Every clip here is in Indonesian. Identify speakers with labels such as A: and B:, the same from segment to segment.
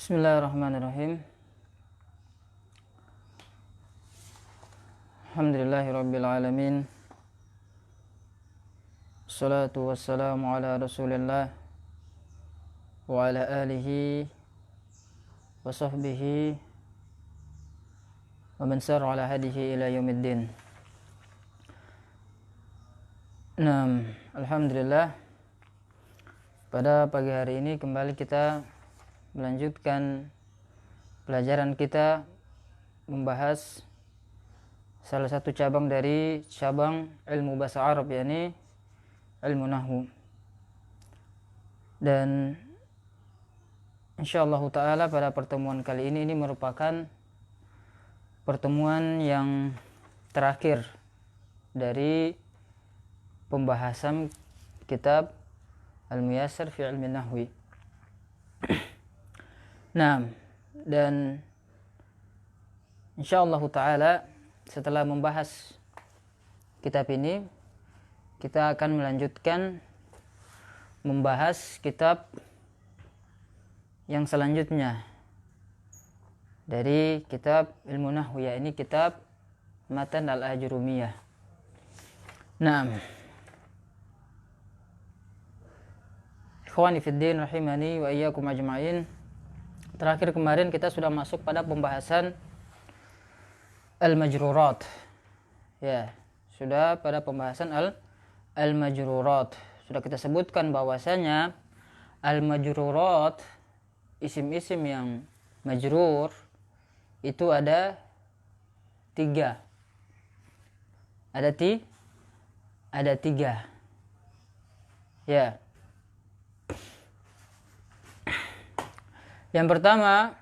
A: Bismillahirrahmanirrahim. Alhamdulillahirabbil alamin. Wassalatu wassalamu ala Rasulillah wa ala alihi wa sahbihi wa man sar ala hadihi ila yaumiddin. Alhamdulillah, pada pagi hari ini kembali kita melanjutkan pelajaran kita membahas salah satu cabang dari cabang ilmu bahasa Arab, yakni ilmu nahwu. Dan insyaallah ta'ala pada pertemuan kali ini merupakan pertemuan yang terakhir dari pembahasan kitab Al-Muyassar fi Ilmi Nahwi. Dan insyaallah ta'ala setelah membahas kitab ini, kita akan melanjutkan membahas kitab yang selanjutnya dari kitab ilmu nahwu, yakni kitab Matan al-Ajrumiyah. Ikhwani fiddin rahimani wa iyyakum ajma'in. Terakhir kemarin kita sudah masuk pada pembahasan al-majrurat. Ya, sudah pada pembahasan al-majrurat. Sudah kita sebutkan bahwasanya al-majrurat, isim-isim yang majrur itu ada tiga. Ada tiga. Ya. Yang pertama,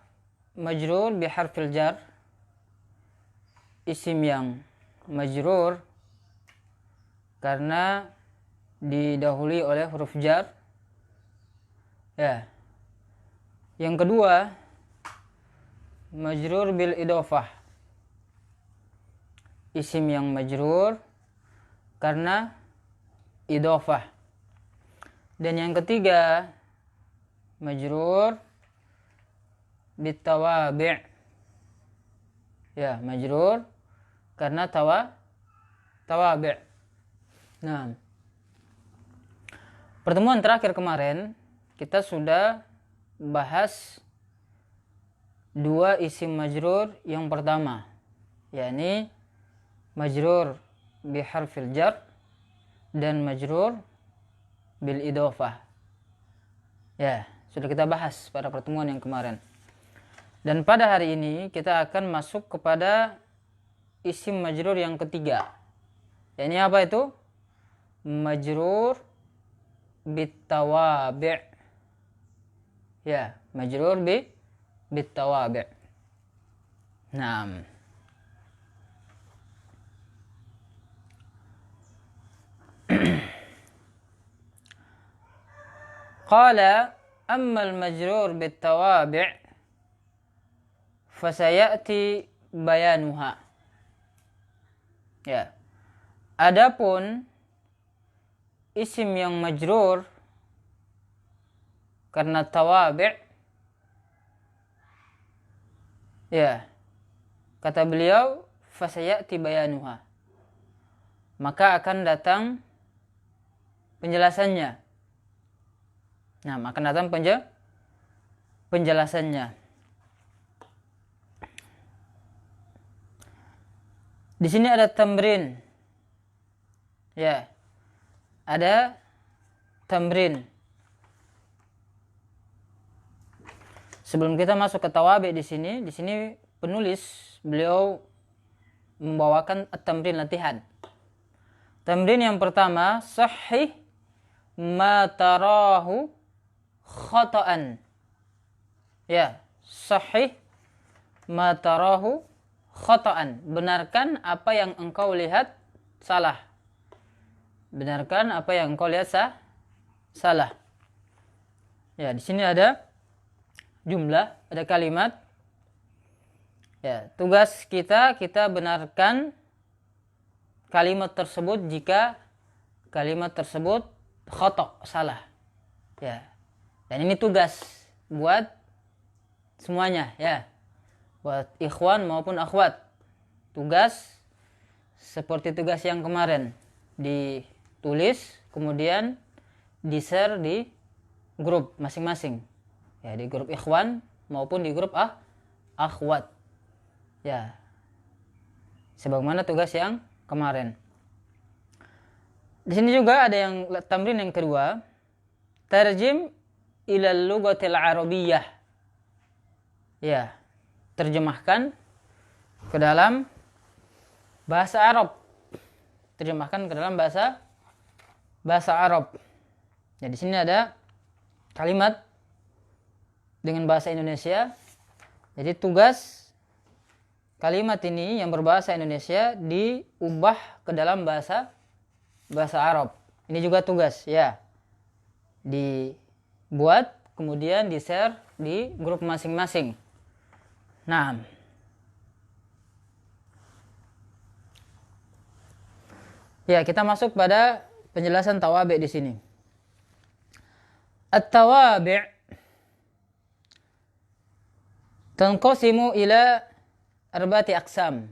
A: majrur bi harfil jar, isim yang majrur karena didahului oleh huruf jar. Ya. Yang kedua, majrur bil idofah, isim yang majrur karena idofah. Dan yang ketiga, majrur bitawabi', ya, majrur karena tawabi'. Pertemuan terakhir kemarin kita sudah bahas dua isim majrur yang pertama, yakni majrur bi harfil jar dan majrur bil idofah. Ya, sudah kita bahas pada pertemuan yang kemarin. Dan pada hari ini kita akan masuk kepada isim majrur yang ketiga. Ini apa itu? Majrur bitawabi'. Ya, majrur bitawabi'. Qala amma al-majrur bitawabi' fasayati bayanuha. Ya. Adapun isim yang majrur karena tawabi', ya, kata beliau fasayati bayanuha, maka akan datang penjelasannya. Akan datang penjelasannya. Di sini ada tamrin. Ya. Ada tamrin. Sebelum kita masuk ke tawabi di sini penulis beliau membawakan tamrin latihan. Tamrin yang pertama, sahih ma tarahu khata'an. Ya, sahih ma tarahu khata'an. Benarkan apa yang engkau lihat salah. Benarkan apa yang engkau lihat salah. Ya, di sini ada jumlah, ada kalimat. Ya, tugas kita benarkan kalimat tersebut jika kalimat tersebut khata', salah. Ya. Dan ini tugas buat semuanya ya. Buat ikhwan maupun akhwat. Tugas seperti tugas yang kemarin, ditulis kemudian di-share di grup masing-masing. Ya, di grup ikhwan maupun di grup akhwat. Ya. Sebagaimana tugas yang kemarin. Di sini juga ada yang tamrin yang kedua, tarjim ila lughatil arabiyyah. Ya, terjemahkan ke dalam bahasa Arab. Terjemahkan ke dalam bahasa Arab. Ya, di sini ada kalimat dengan bahasa Indonesia. Jadi tugas kalimat ini yang berbahasa Indonesia diubah ke dalam bahasa Arab. Ini juga tugas ya. Dibuat kemudian di-share di grup masing-masing. Nah, ya, kita masuk pada penjelasan tawabi' di sini. At-tawabi' tanqasimu ila arba'ati aqsam.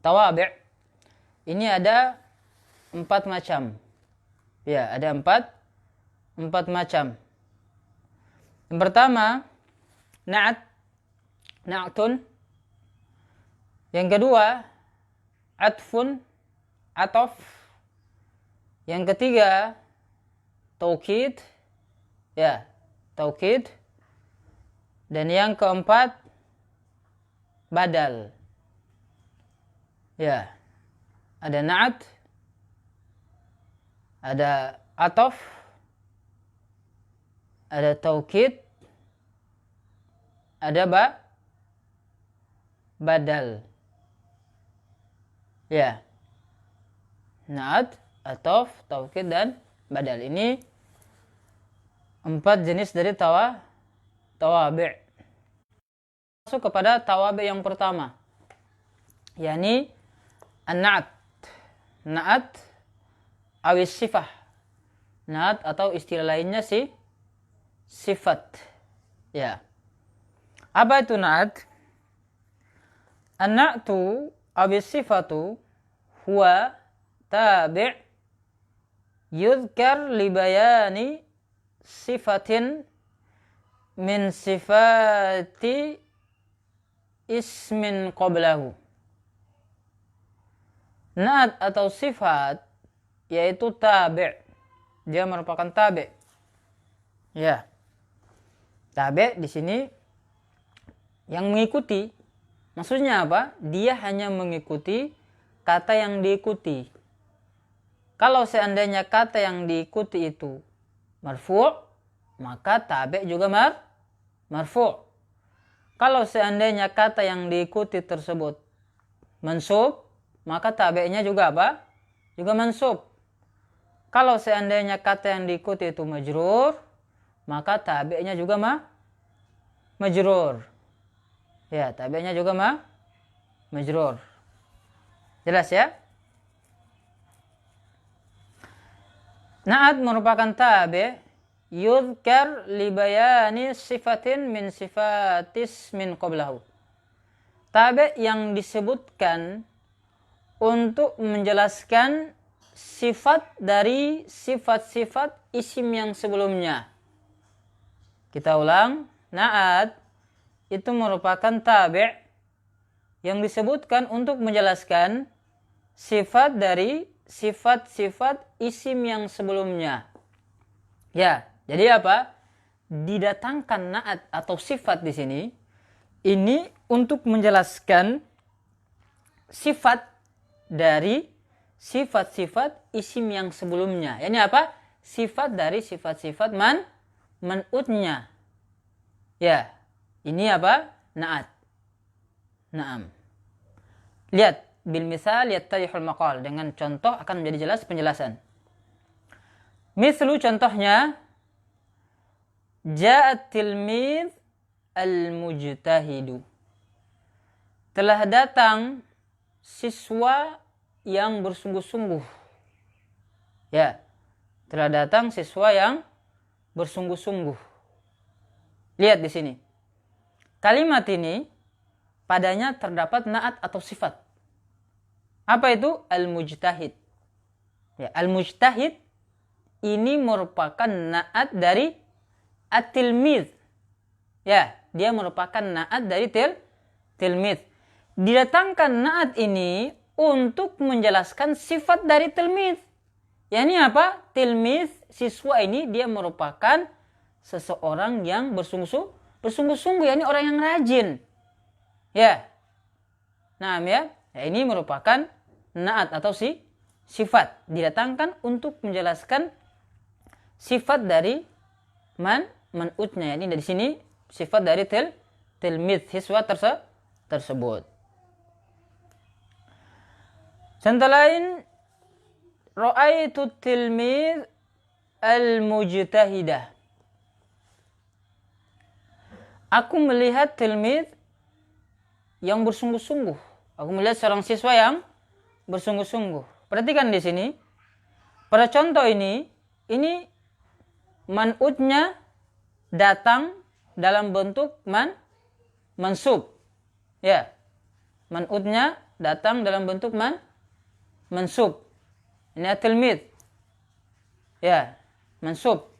A: Tawabi' ini ada 4 macam. Ya, ada 4 macam. Yang pertama, na'tun. Yang kedua, atfun, atof. Yang ketiga, taukid. Ya, taukid. Dan yang keempat, badal. Ya, ada na'at, ada atof, ada taukid, ada badal. Ya, na'at, atof, taukid, dan badal. Ini 4 jenis dari tawabi'. Masuk kepada tawabi' yang pertama, yakni an-na'at. Na'at awis sifah. Na'at atau istilah lainnya sifat. Ya. Apa itu na'at? An-na'tu awis sifatu huwa tabi' yudhkar li bayani sifatin min sifati ismin qablahu. Na'at atau sifat yaitu tabi'. Dia merupakan tabi'. Ya. Tabi' di sini yang mengikuti. Maksudnya apa? Dia hanya mengikuti kata yang diikuti. Kalau seandainya kata yang diikuti itu marfu', maka tabi' juga marfu'. Kalau seandainya kata yang diikuti tersebut mansub, maka tabi'nya juga apa? Juga mansub. Kalau seandainya kata yang diikuti itu majrur, maka tabi'nya juga majrur. Ya, tabi'nya juga majrur. Jelas ya? Na'at merupakan tabi' yudhkar li bayani sifatin min sifatis min qablahu. Tabi' yang disebutkan untuk menjelaskan sifat dari sifat-sifat isim yang sebelumnya. Kita ulang, na'at itu merupakan tabi' yang disebutkan untuk menjelaskan sifat dari sifat-sifat isim yang sebelumnya. Ya, jadi apa? Didatangkan na'at atau sifat di sini ini untuk menjelaskan sifat dari sifat-sifat isim yang sebelumnya. Ini apa? Sifat dari sifat-sifat man'utnya. Ya, ini apa? Na'at. Naam. Lihat, bil misal yattadihul maqal. Dengan contoh akan menjadi jelas penjelasan. Mislu contohnya, ja'at tilmidh al-mujtahidu. Telah datang siswa yang bersungguh-sungguh. Ya, telah datang siswa yang bersungguh-sungguh. Lihat di sini. Kalimat ini padanya terdapat na'at atau sifat. Apa itu? Al-mujtahid. Ya, al-mujtahid ini merupakan na'at dari at-tilmidz. Ya, dia merupakan na'at dari tilmidz. Didatangkan na'at ini untuk menjelaskan sifat dari tilmidz. Yani apa? Tilmidz, siswa ini dia merupakan seseorang yang bersungguh-sungguh, yani orang yang rajin. Ya. Nah, ya. Ini merupakan na'at atau sifat. Didatangkan untuk menjelaskan sifat dari man'utnya. Yani dari sini sifat dari tilmidz, siswa tersebut. Contoh lain, ra'aitu tilmidz al-mujtahidah. Aku melihat tilmidz yang bersungguh-sungguh. Aku melihat seorang siswa yang bersungguh-sungguh. Perhatikan di sini. Pada contoh ini man'utnya datang dalam bentuk mansub. Ya. Man'utnya datang dalam bentuk mansub. Ini tilmidz. Ya, mansub.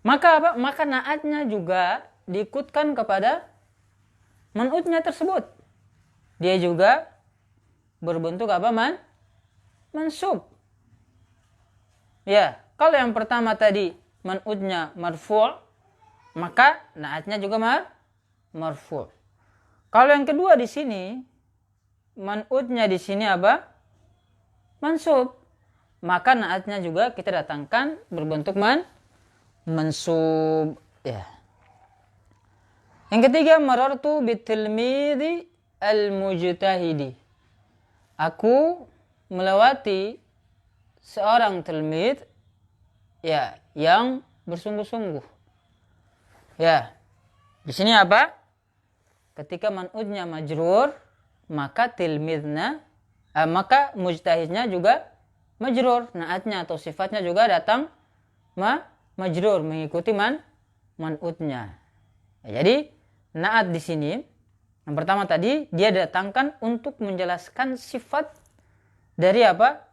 A: Maka apa? Maka na'atnya juga diikutkan kepada man'utnya tersebut. Dia juga berbentuk apa? Mansub. Ya, kalau yang pertama tadi man'utnya marfu', maka na'atnya juga marfu'. Kalau yang kedua di sini man'utnya di sini apa? Mansub. Maka na'atnya juga kita datangkan berbentuk mansub. Ya. Yang ketiga, marartu bitilmidzi al-mujtahidi. Aku melewati seorang tilmidz ya yang bersungguh-sungguh. Ya. Di sini apa? Ketika man'utnya majrur, maka tilmidznya maka mujtahidnya juga majrur. Na'atnya atau sifatnya juga datang majrur, mengikuti man'utnya. Ya, jadi na'at di sini yang pertama tadi dia datangkan untuk menjelaskan sifat dari apa?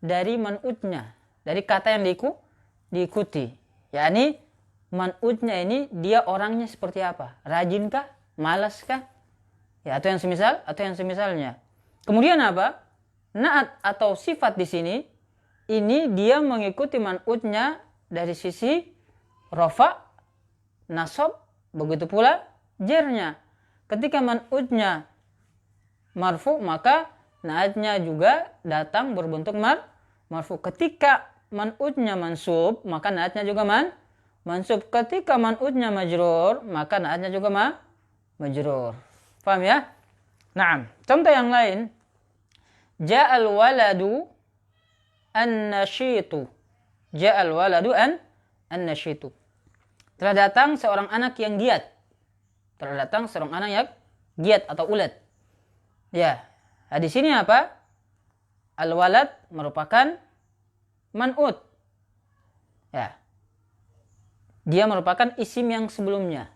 A: Dari man'utnya, dari kata yang diikuti. Yani man'utnya ini dia orangnya seperti apa? Rajinkah? Malaskah? Ya, atau yang semisalnya. Kemudian apa? Na'at atau sifat di sini ini dia mengikuti man'utnya dari sisi rafa, nasab, begitu pula jernya. Ketika man'utnya marfu, maka na'atnya juga datang berbentuk marfu. Ketika man'utnya mansub, maka na'atnya juga mansub. Ketika man'utnya majrur, maka na'atnya juga majrur. Paham ya? Naam. Contoh yang lain, ja'al waladu an-nashitu. Ja'al waladu an-nashitu. Telah datang seorang anak yang giat. Telah datang seorang anak yang giat atau ulet. Ya. Nah, di sini apa? Al-walad merupakan man'ut. Ya. Dia merupakan isim yang sebelumnya.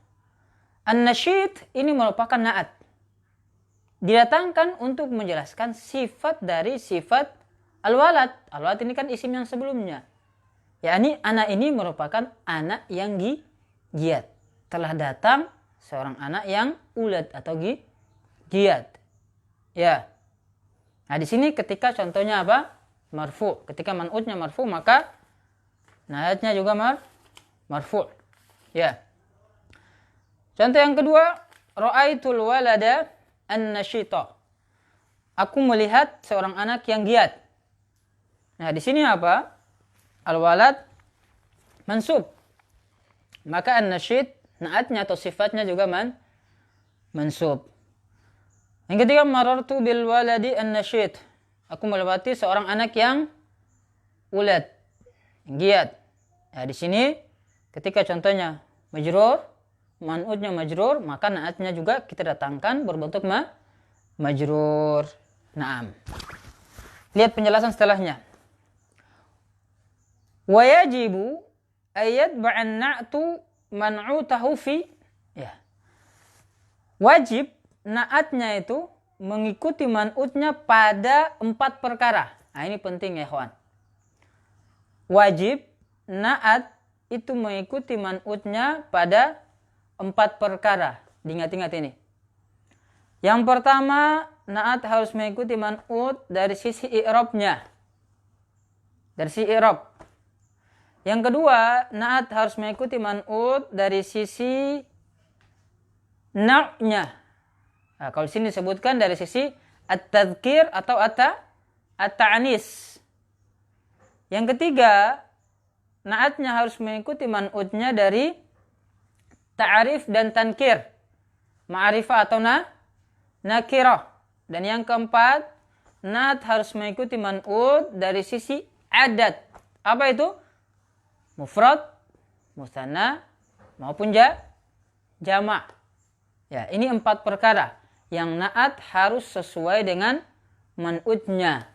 A: An-nashid ini merupakan na'at. Didatangkan untuk menjelaskan sifat dari sifat al-walad. Al-walad ini kan isim yang sebelumnya. Yani anak ini merupakan anak yang giat. Telah datang seorang anak yang ulad atau giat. Ya. Nah, di sini ketika contohnya apa? Marfu. Ketika man'utnya marfu, maka na'atnya juga marfu. Ya. Contoh yang kedua, ra'aitul walada an-nashita. Aku melihat seorang anak yang giat. Nah, di sini apa? Al-walad mansub. Maka an-nashid na'atnya atau sifatnya juga mansub. Yang ketiga, marartu bil waladi an-nashid. Aku melewati seorang anak yang ulad, giat. Nah, di sini ketika contohnya majrur, man'utnya majrur, maka na'atnya juga kita datangkan berbentuk majrur. Naam. Lihat penjelasan setelahnya. Wa yajibu ayat ba'an na'tu man'utahu fi, ya. Wajib naatnya itu mengikuti man'utnya pada 4 perkara. Nah, ini penting ya, kawan. Wajib naat itu mengikuti man'utnya pada 4 perkara. Diingat-ingat ini. Yang pertama, naat harus mengikuti man'ut dari sisi i'rabnya. Dari sisi i'rab. Yang kedua, naat harus mengikuti man'ut dari sisi na'nya. Nah, kalau di sini disebutkan dari sisi at-tadhkir atau at-ta'anis. Yang ketiga, naatnya harus mengikuti man'utnya dari ta'arif dan tankir. Ma'rifah atau nakirah. Dan yang keempat, naat harus mengikuti man'ut dari sisi adat. Apa itu? Mufrad, musanna, maupun jama'. Ya, ini 4 perkara yang naat harus sesuai dengan man'utnya.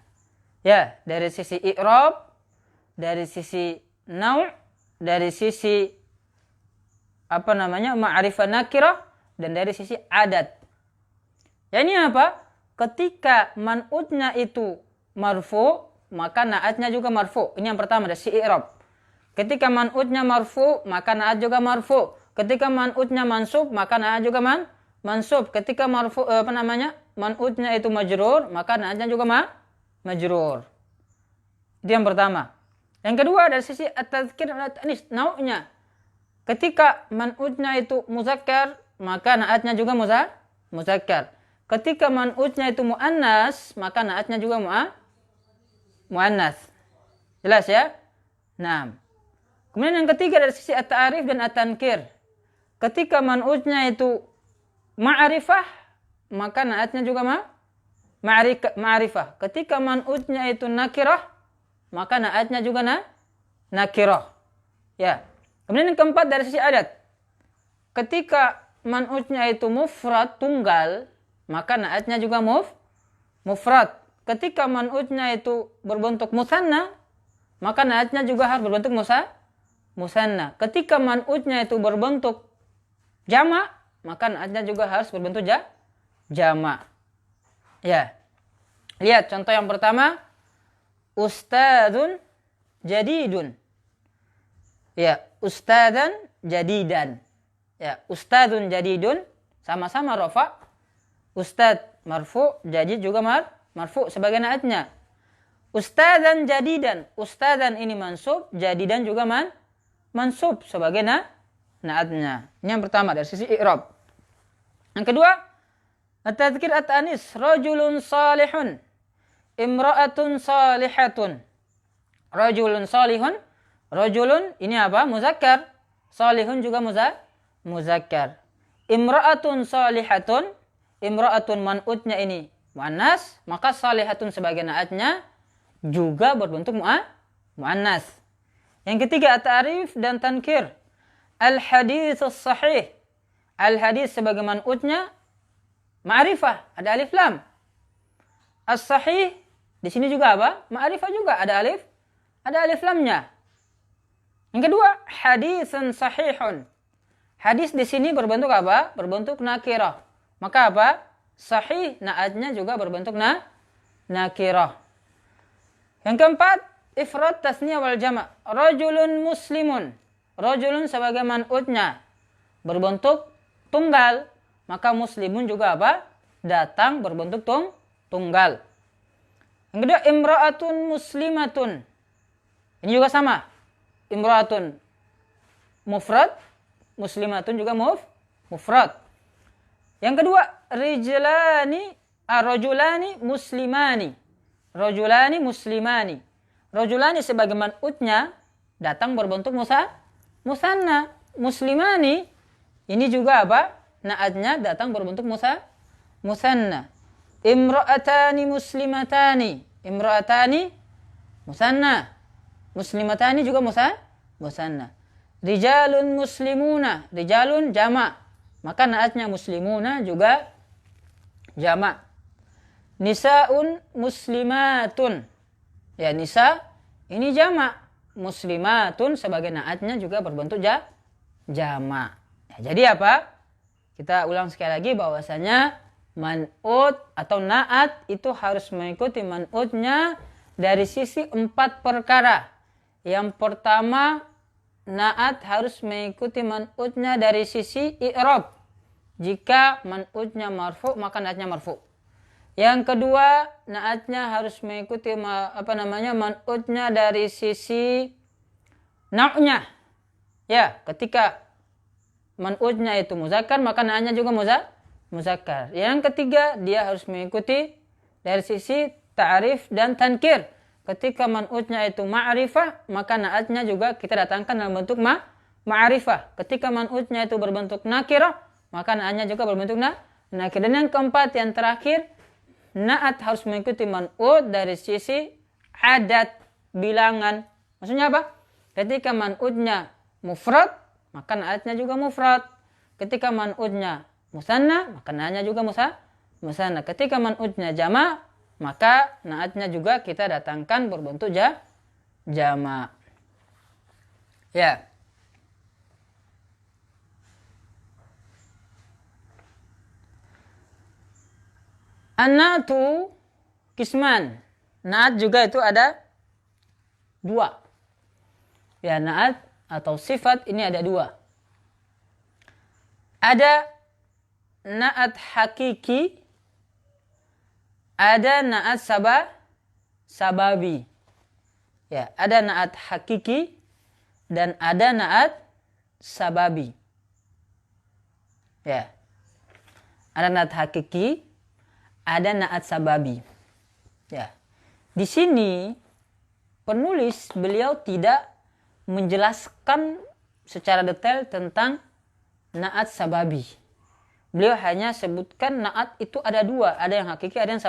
A: Ya, dari sisi i'rab, dari sisi naw', dari sisi ma'rifah nakirah, dan dari sisi adat. Ya, ini apa? Ketika man'utnya itu marfu, maka naatnya juga marfu. Ini yang pertama dari sisi i'rab. Ketika man'utnya marfu, maka naat juga marfu. Ketika man'utnya mansub, maka naat juga mansub. Ketika man'utnya itu majrur, maka naatnya juga majrur. Itu yang pertama. Yang kedua dari sisi at-tadhkir dan at-ta'anis, nau'nya. Ketika man'utnya itu muzakkar, maka naatnya juga muzakkar. Ketika man'utnya itu muannas, maka naatnya juga muannas. Jelas ya? Nah. Kemudian yang ketiga dari sisi at-ta'arif dan at-tankir. Ketika man'utnya itu ma'rifah, maka naatnya juga ma'rifah. Ketika man'utnya itu nakirah, maka naatnya juga nakirah. Ya. Kemudian yang keempat dari sisi adat. Ketika man'utnya itu mufrad, tunggal, maka naatnya juga mufrad. Ketika man'utnya itu berbentuk musanna, maka naatnya juga harus berbentuk musanna. Ketika man'utnya itu berbentuk jama', maka naatnya juga harus berbentuk jama'. Ya. Lihat contoh yang pertama, ustadzun jadidun. Ya, ustadzan jadidan. Ya, ustadzun jadidun sama-sama rafa. Ustadz marfu, jadid juga marfu sebagai naatnya. Ustadzan jadidan. Ustadzan ini mansub, jadidan juga mansub sebagai naatnya. Ini yang pertama dari sisi i'rab. Yang kedua, at-tadhkir at-ta'anis, rajulun salihun, imra'atun salihatun. Rajulun salihun, rajulun ini apa? Muzakkar. Salihun juga muzakkar. Imra'atun salihatun, imra'atun man'utnya ini muannas, maka salihatun sebagai naatnya juga berbentuk muannas. Yang ketiga, at-ta'rif dan tankir. Al-hadits as-sahih. Al-hadits sebagai man'utnya ma'rifah, ada alif lam. As-sahih di sini juga apa? Ma'rifah juga, ada alif lamnya. Yang kedua, hadisun sahihun. Hadis di sini berbentuk apa? Berbentuk nakirah. Maka apa? Sahih naatnya juga berbentuk nakirah. Yang keempat, ifrad tasniyah wal jama'. Rajulun muslimun. Rajulun sebagai man'utnya berbentuk tunggal, maka muslimun juga apa? Datang berbentuk tunggal. Yang kedua, imra'atun muslimatun. Ini juga sama. Imra'atun mufrad, muslimatun juga mufrad. Yang kedua, rajulani muslimani. Rajulani muslimani. Rajulani sebagai man'utnya datang berbentuk musanna. Muslimani ini juga apa? Naatnya datang berbentuk musanna. Imra'atani muslimatani. Imra'atani musanna. Muslimatani juga musanna. Rijalun muslimuna. Rijalun jama'. Maka naatnya muslimuna juga jama'. Nisa'un muslimatun. Ya, nisa ini jama'. Muslimatun sebagai naatnya juga berbentuk jama. Ya, jadi apa? Kita ulang sekali lagi bahwasanya man'ut atau na'at itu harus mengikuti man'utnya dari sisi 4 perkara. Yang pertama, na'at harus mengikuti man'utnya dari sisi i'rab. Jika man'utnya marfu, maka na'atnya marfu. Yang kedua, na'atnya harus mengikuti man'utnya dari sisi na'nya. Ya, ketika man'utnya itu muzakkar, maka na'atnya juga muzakkar. Yang ketiga, dia harus mengikuti dari sisi ta'rif dan tankir. Ketika man'utnya itu ma'rifah, maka na'atnya juga kita datangkan dalam bentuk ma'rifah. Ketika man'utnya itu berbentuk nakirah, maka na'atnya juga berbentuk nakirah. Dan yang keempat, yang terakhir, na'at harus mengikuti man'ut dari sisi adat, bilangan. Maksudnya apa? Ketika man'utnya mufrad, maka na'atnya juga mufrad. Ketika man'utnya musanna, maka na'atnya juga musanna. Ketika man'utnya jama', maka na'atnya juga kita datangkan berbentuk jama'. Ya. An-na'atu kisman. Na'at juga itu ada 2. Ya, na'at atau sifat ini ada 2. Ada na'at hakiki, ada na'at sababi. Ya, ada na'at hakiki dan ada na'at sababi. Ya. Ada na'at hakiki, ada na'at sababi. Ya. Di sini penulis beliau tidak menjelaskan secara detail tentang na'at sababi. Beliau hanya sebutkan na'at itu ada 2, ada yang hakiki, ada yang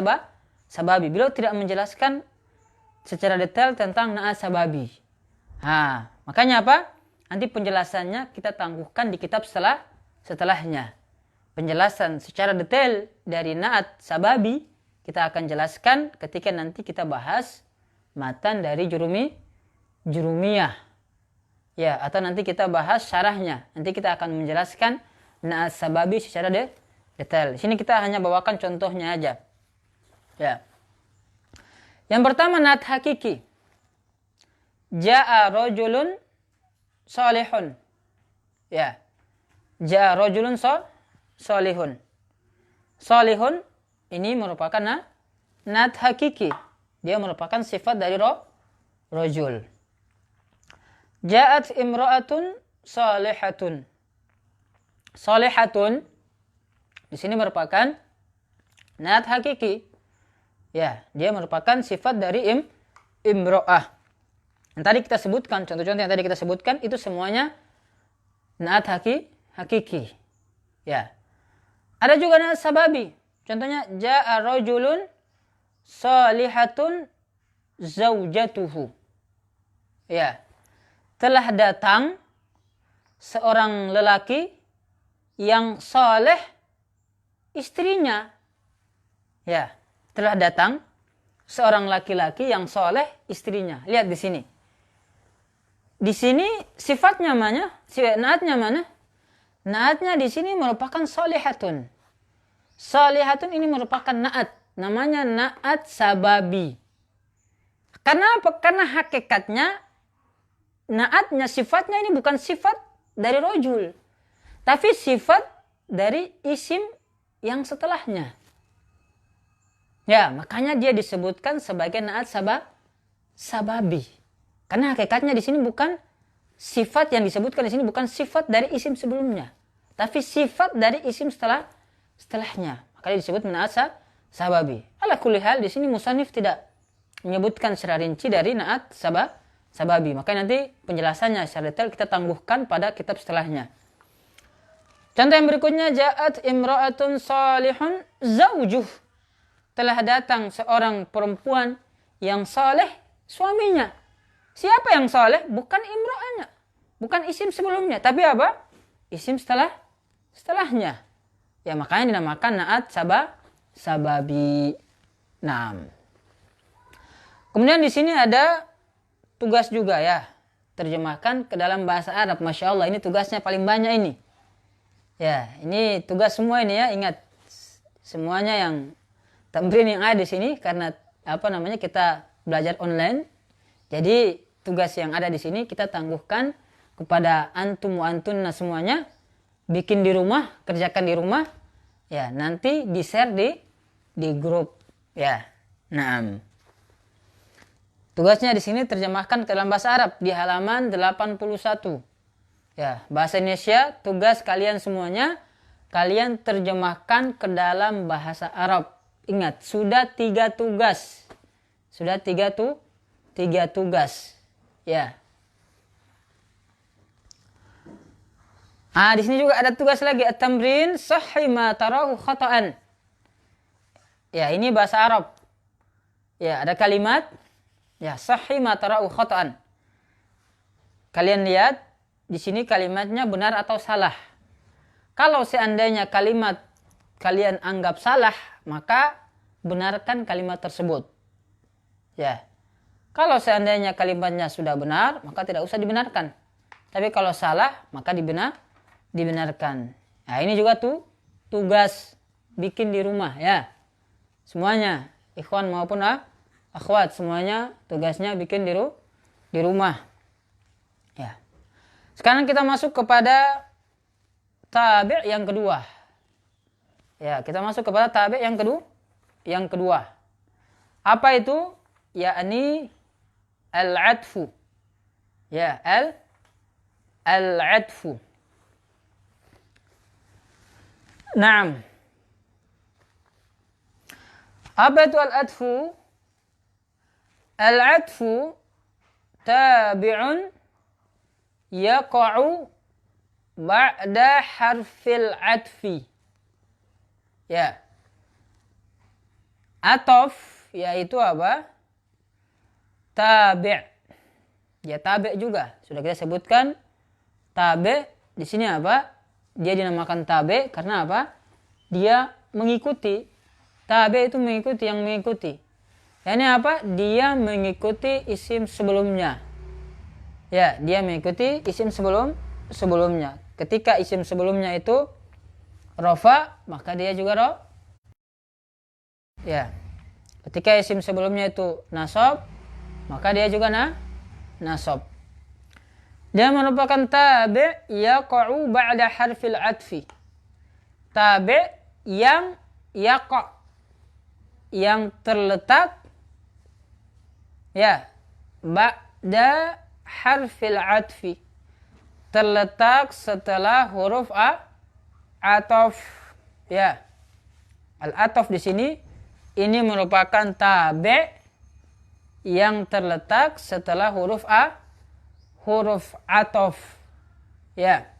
A: sababi. Beliau tidak menjelaskan secara detail tentang na'at sababi. Makanya apa? Nanti penjelasannya kita tangguhkan di kitab setelahnya. Penjelasan secara detail dari na'at sababi kita akan jelaskan ketika nanti kita bahas matan dari jurumiyah. Ya, atau nanti kita bahas syarahnya. Nanti kita akan menjelaskan na'at sababi secara detail. Di sini kita hanya bawakan contohnya aja. Ya. Yang pertama na'at hakiki. Ja'a rajulun salihun. Ya. Ja'a rajulun salihun. Salihun ini merupakan na'at hakiki. Dia merupakan sifat dari rajul. Ja'at imra'atun salihatun. Salihatun di sini merupakan na'at hakiki. Ya, dia merupakan sifat dari imra'ah. Yang tadi kita sebutkan, contoh-contoh yang tadi kita sebutkan itu semuanya na'at hakiki. Ya. Ada juga na'at sababi. Contohnya ja'a rajulun salihatun zaujatuhu. Ya. Telah datang seorang lelaki yang saleh istrinya. Ya, telah datang seorang laki-laki yang saleh istrinya. Lihat di sini. Di sini sifatnya mana? Naatnya mana? Naatnya di sini merupakan salihatun. Salihatun ini merupakan naat. Namanya naat sababi. Karena apa? Karena hakikatnya naatnya, sifatnya ini bukan sifat dari rojul. Tapi sifat dari isim yang setelahnya. Ya, makanya dia disebutkan sebagai naat sababi. Karena hakikatnya di sini bukan sifat yang disebutkan di sini bukan sifat dari isim sebelumnya. Tapi sifat dari isim setelahnya. Makanya disebut naat sababi. Ala kulli hal di sini musannif tidak menyebutkan secara rinci dari naat sababi. Makanya nanti penjelasannya secara detail kita tangguhkan pada kitab setelahnya. Contoh yang berikutnya, ja'at imra'atun salihun zaujuh. Telah datang seorang perempuan yang saleh suaminya. Siapa yang saleh? Bukan imra'anya. Bukan isim sebelumnya. Tapi apa? Isim setelahnya. Ya, makanya dinamakan naat sababi. Kemudian di sini ada tugas juga ya. terjemahkan ke dalam bahasa Arab. Masya Allah, ini tugasnya paling banyak ini. Ya, ini tugas semua ini ya. Ingat, semuanya yang tamrin yang ada di sini karena kita belajar online. Jadi tugas yang ada di sini kita tangguhkan kepada antum wa antunna semuanya. Bikin di rumah, kerjakan di rumah. Ya, nanti di-share di grup. Ya. Nah. Tugasnya di sini terjemahkan ke dalam bahasa Arab di halaman 81. Ya, bahasa Indonesia, tugas kalian semuanya kalian terjemahkan ke dalam bahasa Arab. Ingat, sudah 3 tugas. Sudah 3 tugas. Ya. Di sini juga ada tugas lagi, at-tamrin sahhi ma tarahu khata'an. Ya, ini bahasa Arab. Ya, ada kalimat ya, sahhi ma tarahu khata'an. Kalian lihat di sini kalimatnya benar atau salah. Kalau seandainya kalimat kalian anggap salah, maka benarkan kalimat tersebut. Ya. Kalau seandainya kalimatnya sudah benar, maka tidak usah dibenarkan. Tapi kalau salah, maka dibenarkan. Nah, ini juga tugas bikin di rumah ya. Semuanya, ikhwan maupun akhwat, semuanya tugasnya bikin di rumah. Ya. Sekarang kita masuk kepada tabi' yang kedua. Ya, kita masuk kepada tabi' yang kedua. Apa itu? Yakni al-'atfu. Ya, al-'atfu. Naam. Apa itu al-'atfu? Al-'atfu tabi'un yaqa'u ba'da harfil 'atfi. Ya. Ataf yaitu apa? Tabi'. Ya, tabi' juga. Sudah kita sebutkan tabi' di sini apa? Dia dinamakan tabi' karena apa? Dia mengikuti. Tabi' itu mengikuti yang mengikuti. Ini apa? Dia mengikuti isim sebelumnya. Ya, dia mengikuti isim sebelumnya. Ketika isim sebelumnya itu rafa, maka dia juga ya. Ketika isim sebelumnya itu nasab, maka dia juga nasab. Dia merupakan tabi' yaqa'u ba'da harfil 'atfi. Tabi' yang yaqa', yang terletak ya ba'da harfil 'atfi, terletak setelah huruf ataf. Ya. Al-ataf di sini ini merupakan tabi' yang terletak setelah huruf ataf. Ya.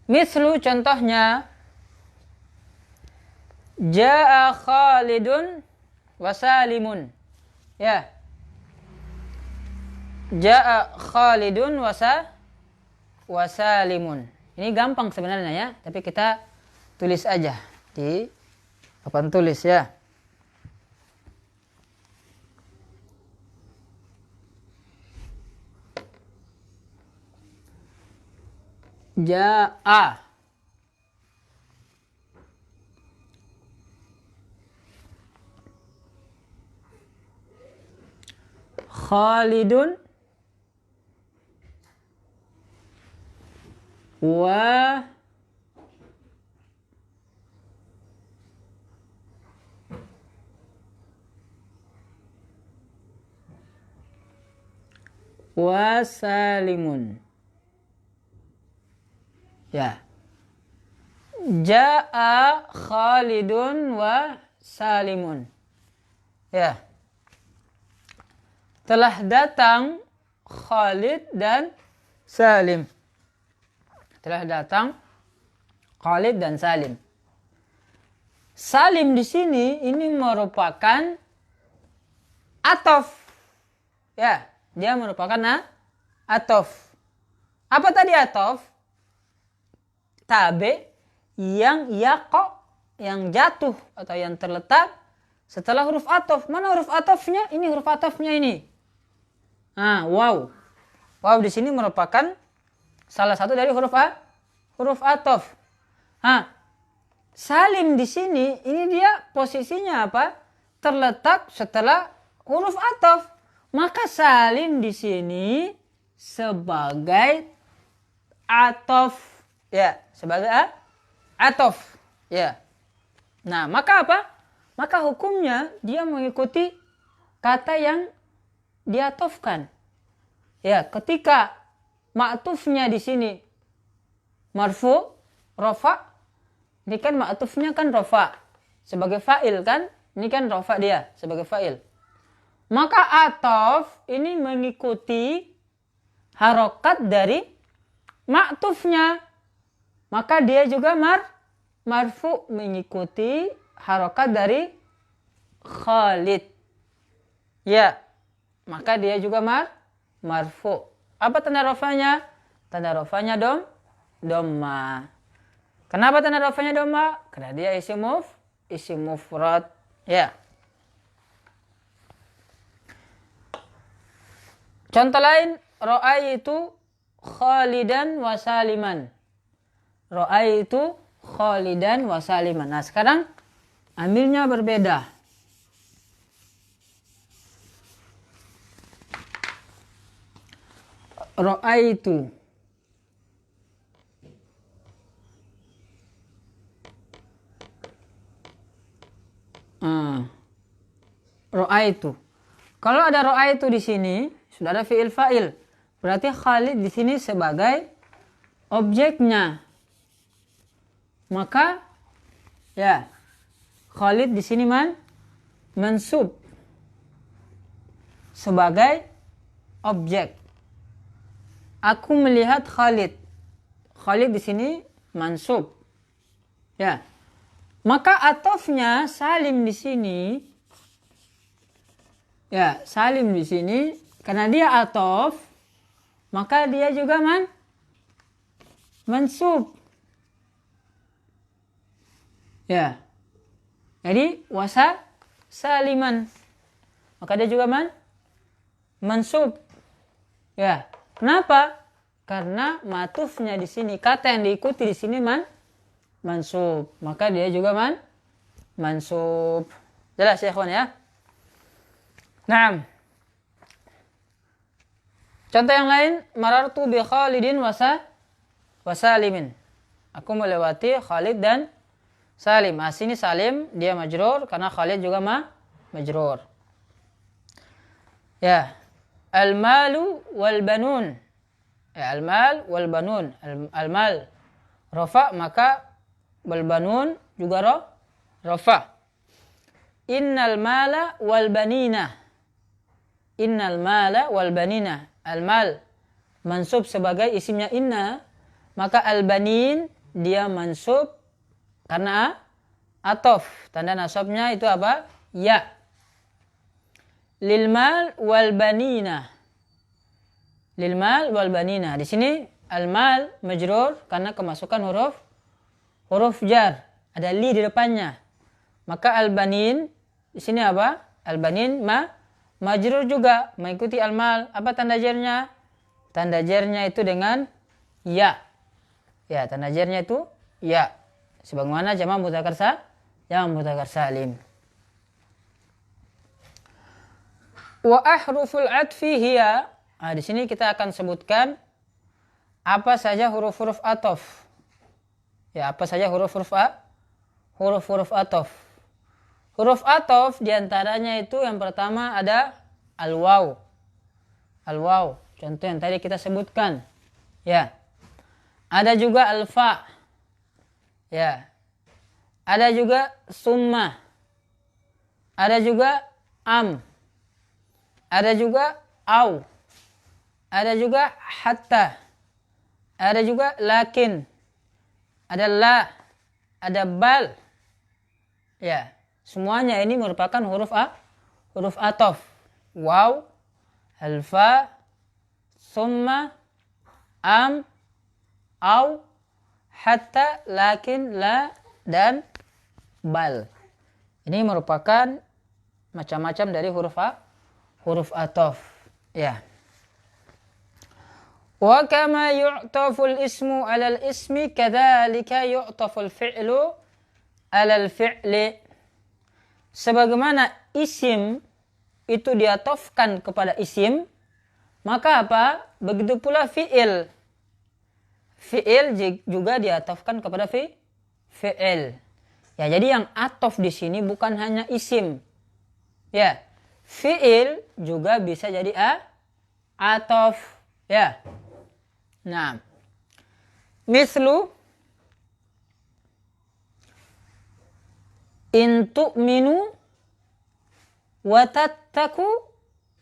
A: Mislu contohnya Ja'a Khalidun wa Salimun. Ya. Ja'a Khalidun wa Salimun. Ini gampang sebenarnya ya, tapi kita tulis aja di papan tulis ya. Ja'a Khalidun wa Salimun. Ya. Ja'a Khalidun wa Salimun. Ya. Telah datang Khalid dan Salim. Telah datang Khalid dan Salim. Salim di sini ini merupakan ataf. Ya, dia merupakan ataf. Apa tadi ataf? Tabi yang yaqa, yang jatuh atau yang terletak setelah huruf ataf. Mana huruf atafnya? Ini huruf atafnya ini. Waw. Waw di sini merupakan salah satu dari huruf atof. Salim di sini ini dia posisinya apa? Terletak setelah huruf atof. Maka salim di sini sebagai atof. Ya, sebagai atof. Ya. Nah, maka apa? Maka hukumnya dia mengikuti kata yang diatofkan. Ya, ketika ma'tufnya di sini marfu, rofa, ini kan ma'tufnya kan rofa sebagai fa'il kan? Ini kan rofa dia sebagai fa'il. Maka atof ini mengikuti harokat dari ma'tufnya. Maka dia juga marfu mengikuti harokat dari Khalid. Ya, maka dia juga marfu. Apa tanda rofanya? Tanda rofanya domma. Kenapa tanda rofanya domma? Karena dia isim mufrad. Ya. Contoh lain, ra'aitu Khalidan wa Saliman. Ra'aitu Khalidan wa Saliman. Nah, sekarang amilnya berbeda. Ra'aitu. Ra'aitu. Kalau ada ra'aitu di sini, sudah ada fi'il fa'il. Berarti Khalid di sini sebagai objeknya. Maka ya, Khalid di sini mansub sebagai objek. Aku melihat Khalid. Khalid di sini mansub. Ya. Maka atofnya Salim di sini. Ya, Salim di sini karena dia atof, maka dia juga mansub. Ya. Jadi wasa Saliman. Maka dia juga mansub. Ya. Kenapa? Karena matufnya di sini, kata yang diikuti di sini mansub. Maka dia juga mansub. Jelas ya, ikhwan ya? Naam. Contoh yang lain, marartu bi Khalidin wa Salimin. Aku melewati Khalid dan Salim. Sini Salim dia majrur karena Khalid juga majrur. Ya. Al-malu wal banun. Ya, al-mal wal banun. Al-mal rafa, maka wal banun juga rafa. Innal mala wal banina. Innal mala wal banina. Al-mal mansub sebagai isimnya inna, maka al-banin dia mansub karena atof. Tanda nasabnya itu apa? Ya. Lil mal wal banina. Lil mal wal banina. Di sini al mal majrur karena kemasukan huruf jar. Ada li di depannya. Maka al banin di sini apa? Al banin majrur juga mengikuti al mal. Apa tanda jarnya? Tanda jarnya itu dengan ya. Ya, tanda jarnya itu ya. Sebagaimana jamak mudzakkar salim. Wa ahruful atfi hiya. Di sini kita akan sebutkan apa saja huruf-huruf atof. Ya, apa saja huruf-huruf atof. Huruf atof diantaranya itu yang pertama ada al-waw. Al-waw. Contoh yang tadi kita sebutkan. Ya. Ada juga al-fa. Ya. Ada juga summa. Ada juga am. Ada juga au. Ada juga hatta. Ada juga lakin. Ada la. Ada bal. Ya, semuanya ini merupakan huruf atof. Waw, alfa, summa, am, au, hatta, lakin, la, dan bal. Ini merupakan macam-macam dari huruf atof. Ya. Wa kama yu'taful ismu 'alal ismi kadzalika yu'taful fi'lu 'alal fi'li. Sebagaimana isim itu diatofkan kepada isim, maka apa? Begitu pula fi'il. Fi'il juga diatofkan kepada fi'il. Ya, jadi yang atof di sini bukan hanya isim. Ya, fi'il juga bisa jadi atof. Ya. Nah, mislu in tu'minu wa tattaku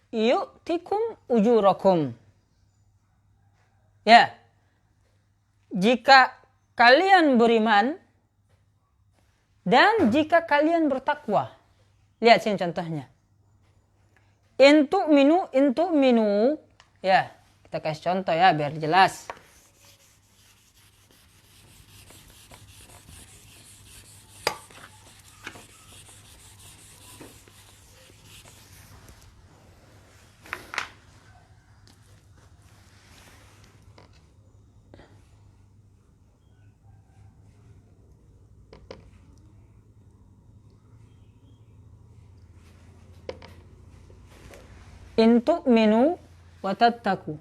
A: yu'tikum ujurakum. Ya. Jika kalian beriman dan jika kalian bertakwa. Lihat sini contohnya. In tu'minu. Ya, kita kasih contoh ya biar jelas. In tu'minu wa tattaku.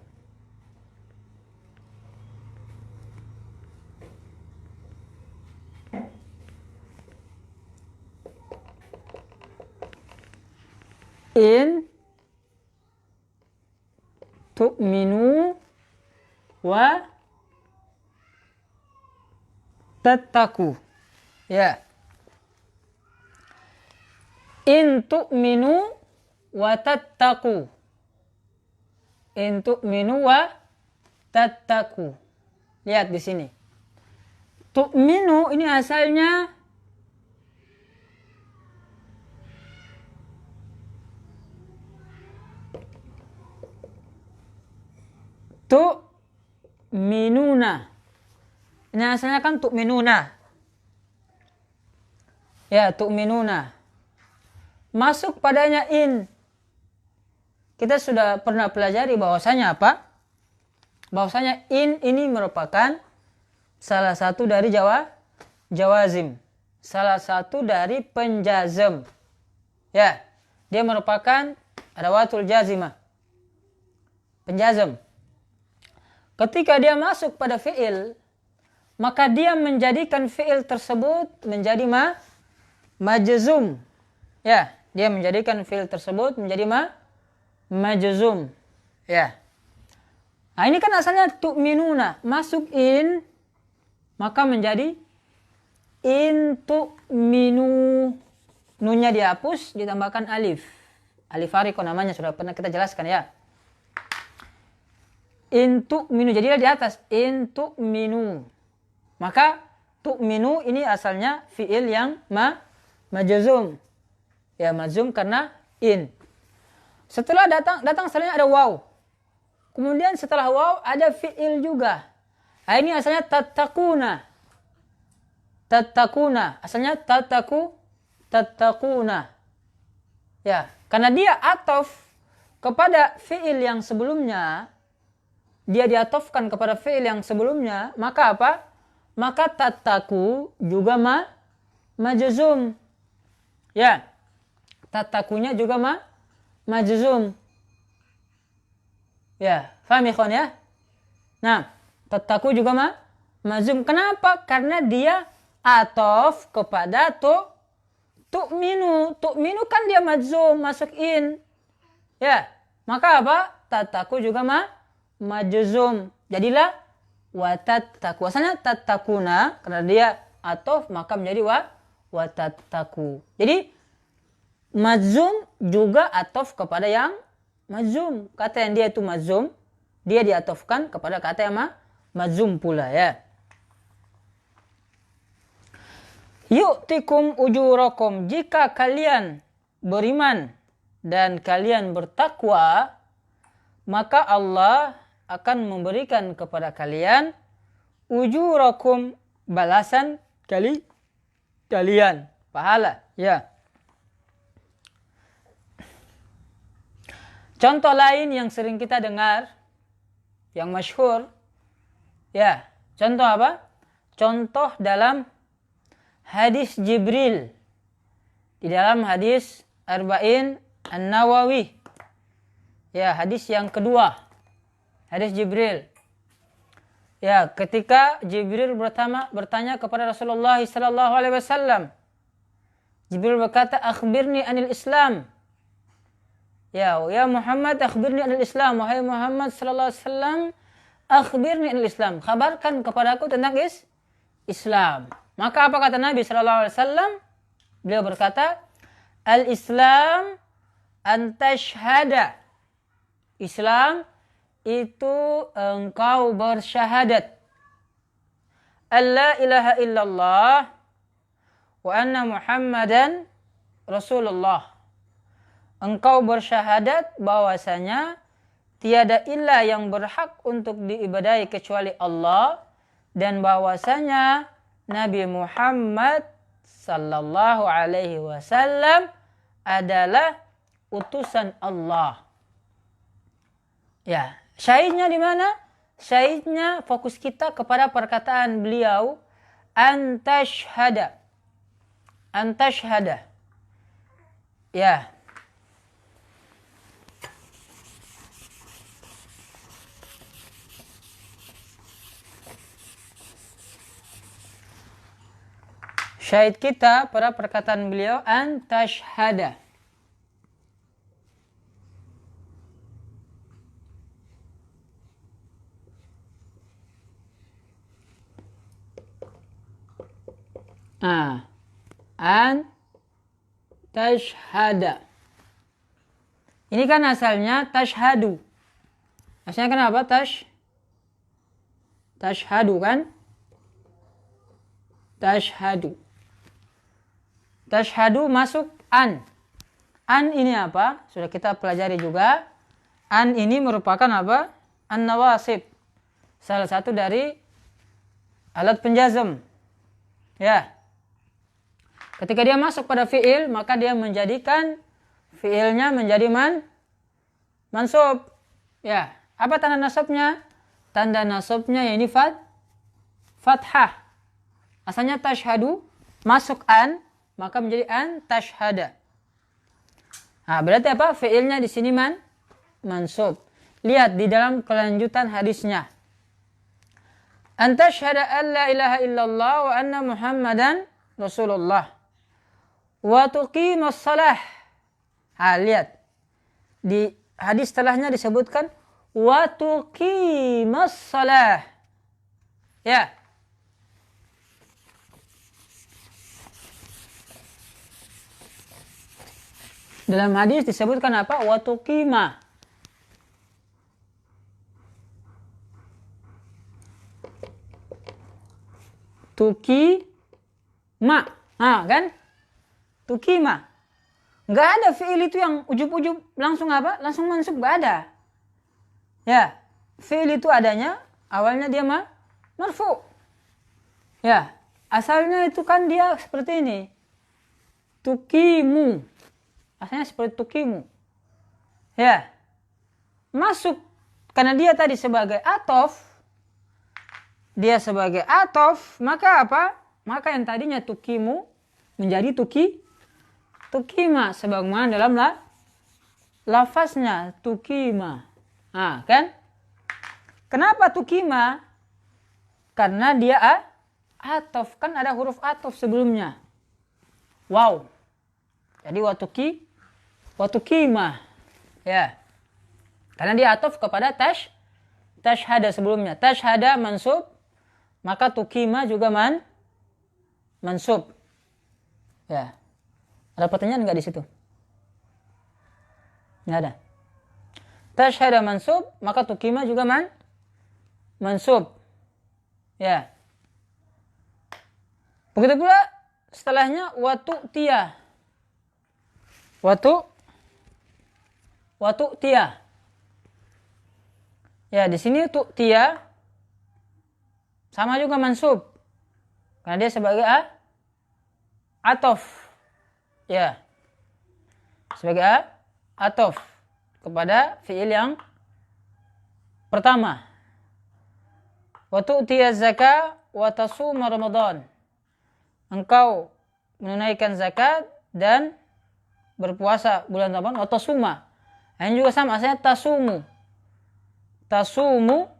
A: In tu'minu wa tattaku. Ya. In tu'minu wa tattaku. In tu'minu wa tattaku. Lihat di sini. Tu'minu ini asalnya tu'minuna. Ini asalnya kan tu'minuna. Ya, tu'minuna. Masuk padanya in. Kita sudah pernah pelajari bahwasanya apa? Bahwasanya in ini merupakan salah satu dari jawazim. Salah satu dari penjazm. Ya, dia merupakan adawatul jazimah. Penjazm. Ketika dia masuk pada fi'il, maka dia menjadikan fi'il tersebut menjadi majzum. Ya, dia menjadikan fi'il tersebut menjadi majzum. Ya. Nah, ini kan asalnya tu'minuna, masuk in, maka menjadi in tu'minu. Nunnya dihapus, ditambahkan alif. Alif hariko namanya, sudah pernah kita jelaskan ya. In tu'minu, jadilah di atas in tu'minu. Maka tu'minu ini asalnya fi'il yang majzum. Ya, majzum karena in. Setelah datang setelahnya ada waw. Kemudian setelah waw ada fi'il juga. Nah, ini asalnya tattakuna. Tattakuna. Asalnya tattakuna. Ya, karena dia atof kepada fi'il yang sebelumnya, dia diatofkan kepada fi'il yang sebelumnya, maka apa? Maka tattaku juga majzum. Ya. Tattakunya juga majzum. Ya, paham ikhwan ya? Nah, tattaku juga majzum. Kenapa? Karena dia atof kepada tu'minu. Tu'minu kan dia majzum, masuk in. Ya, maka apa? Tattaku juga majzum. Jadilah wa tattaku. Asalnya tattakuna, karena dia atof maka menjadi wa tattaku. Jadi majzum juga atof kepada yang majzum. Kata yang dia itu majzum, dia diatofkan kepada kata yang majzum pula ya. Yu'tikum ujurakum. Jika kalian beriman dan kalian bertakwa, maka Allah akan memberikan kepada kalian ujurakum, balasan kalian, pahala ya. Contoh lain yang sering kita dengar, yang masyhur. Ya, contoh apa? Contoh dalam hadis Jibril. Di dalam hadis Arba'in An-Nawawi. Ya, hadis yang kedua. Hadis Jibril. Ya, ketika Jibril bertanya kepada Rasulullah sallallahu alaihi wasallam. Jibril berkata, "Akhbirni anil Islam." Ya Muhammad, akhbirni anil Islam. Wahai Muhammad sallallahu alaihi wasallam, akhbirni anil Islam. Kabarkan kepadaku tentang Islam. Maka apa kata Nabi sallallahu alaihi wasallam? Beliau berkata, "Al-Islam an tashhada." Islam itu engkau bersyahadat alla ilaha illallah wa anna Muhammadan Rasulullah. Engkau bersyahadat bahwasanya tiada ilah yang berhak untuk diibadahi kecuali Allah, dan bahwasanya Nabi Muhammad sallallahu alaihi wasallam adalah utusan Allah. Ya, syahidnya di mana? Syahidnya fokus kita kepada perkataan beliau antashhada. Antashhada. Ya. Syahid kita pada perkataan beliau antashhada. Tashhada. Ini kan asalnya tashhadu. Asalnya kenapa? Tashhadu kan? Tashhadu. Tashhadu masuk an. An ini apa? Sudah kita pelajari juga. An ini merupakan apa? An-nawasib. Salah satu dari alat penjazm. Ya. Ketika dia masuk pada fi'il, maka dia menjadikan fi'ilnya menjadi mansub. Ya. Apa tanda nasabnya? Tanda nasabnya ini fathah. Asalnya tashhadu, masuk an, maka menjadi an tashhada. Nah, berarti apa? Fi'ilnya di sini mansub. Lihat di dalam kelanjutan hadisnya. An tashhada an la ilaha illallah wa anna Muhammadan Rasulullah. Wa tuqimus shalah. Lihat. Di hadis setelahnya disebutkan wa tuqimus shalah. Ya. Dalam hadis disebutkan apa? Wa tuqima. Tuqima. Kan? Tuqima. Enggak ada fi'il itu yang ujub-ujub langsung apa? Langsung mansub, enggak ada. Ya, fi'il itu adanya awalnya dia marfu. Ya, asalnya itu kan dia seperti ini. Tuqimu. Asalnya seperti tuqimu. Ya. Masuk karena dia tadi sebagai atof. Dia sebagai atof, maka apa? Maka yang tadinya tuqimu menjadi tuqima sebagaimana dalam lafaznya tuqima. Kan? Kenapa tuqima? Karena dia atof, kan ada huruf atof sebelumnya. Wow. Jadi watuqima. Ya. Karena dia atof kepada tashhada sebelumnya. Tashhada mansub, maka tuqima juga mansub. Ya. Ada pertanyaan enggak di situ? Enggak ada. Tashhada mansub, maka tuqima juga mansub. Ya. Begitu pula setelahnya watu'tiyah. Watu'tiyah. Ya, di sini tu'tiyah sama juga mansub. Karena dia sebagai atof. Ya. Sebagai atof kepada fi'il yang pertama. Wa tu'tiya zakah wa tasuma Ramadan. Engkau menunaikan zakat dan berpuasa bulan Ramadan. Wa tasuma. Ini juga sama, asalnya tasumu. Tasumu,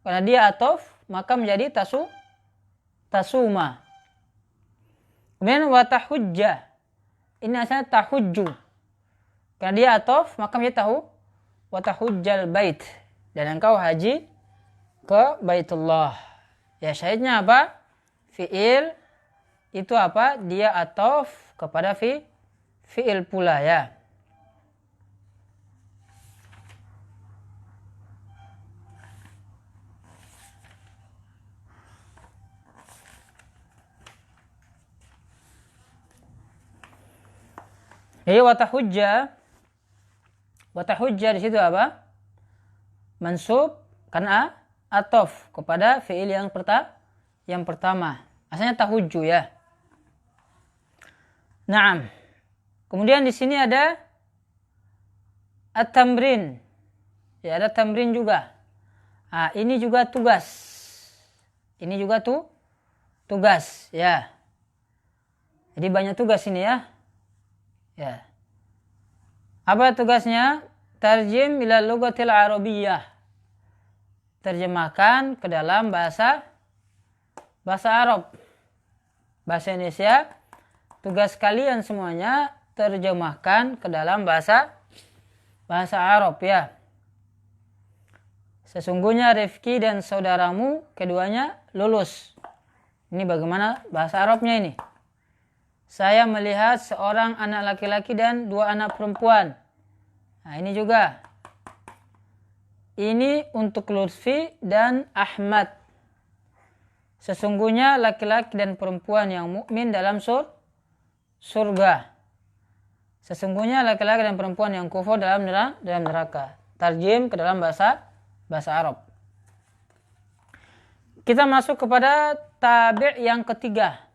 A: karena dia atof, maka menjadi tasuma. Kemudian wa tahujja. Ini asalnya tahujju. Karena dia atof, maka menjadi wa tahujjal bait. Dan engkau haji ke Baitullah. Ya, syahidnya apa? Fi'il itu apa? Dia atof kepada fi'il pula ya. Jadi watahujja di situ apa? Mansub karena atof kepada fiil yang pertama. Asalnya tahujju ya. Naam. Kemudian di sini ada at-tamrin. Ya, ada tamrin juga. Ini juga tugas. Ini juga tugas ya. Jadi banyak tugas ini ya. Ya. Apa tugasnya? Tarjim ila lughatil arabiyyah. Terjemahkan ke dalam bahasa Arab. Bahasa Indonesia. Tugas kalian semuanya terjemahkan ke dalam bahasa Arab ya. Sesungguhnya Rifki dan saudaramu keduanya lulus. Ini bagaimana bahasa Arabnya ini? Saya melihat seorang anak laki-laki dan 2 anak perempuan. Nah, ini juga. Ini untuk Lutfi dan Ahmad. Sesungguhnya laki-laki dan perempuan yang mukmin dalam surga. Sesungguhnya laki-laki dan perempuan yang kufur dalam neraka. Tarjim ke dalam bahasa Arab. Kita masuk kepada tabi' yang ketiga.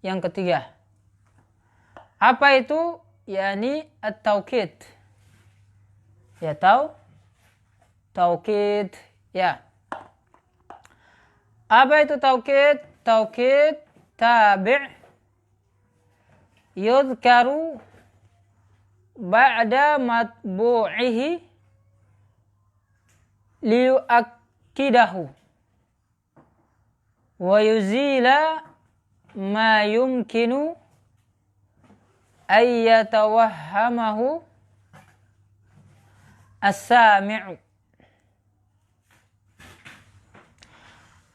A: Yang ketiga. Apa itu? Yani at-taukid. Ya, taukid. Ya. Apa itu taukid? Taukid tabi' yudhkaru ba'da matbu'ihi liyu'akkidahu wa yuzila ma yumkinu ayyatawahhamahu as-sami'u.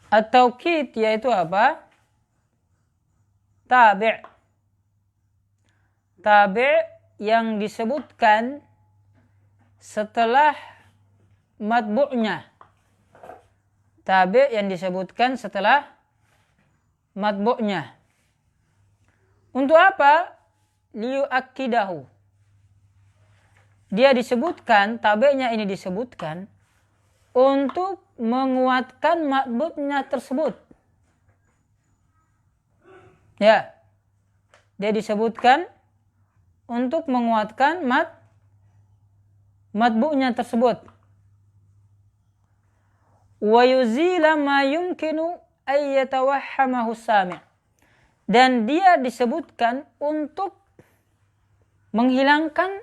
A: At-taukid yaitu apa? Tabi'. Tabi' yang disebutkan setelah matbu'nya. Tabi' yang disebutkan setelah matbu'nya. Untuk apa? Liyu'akkidahu. Dia disebutkan, tabi'nya ini disebutkan untuk menguatkan matbu'nya tersebut. Ya. Dia disebutkan untuk menguatkan matbu'nya tersebut. Wa yuzila ma yumkinu ayyatawahhamahu sami'. Dan dia disebutkan untuk menghilangkan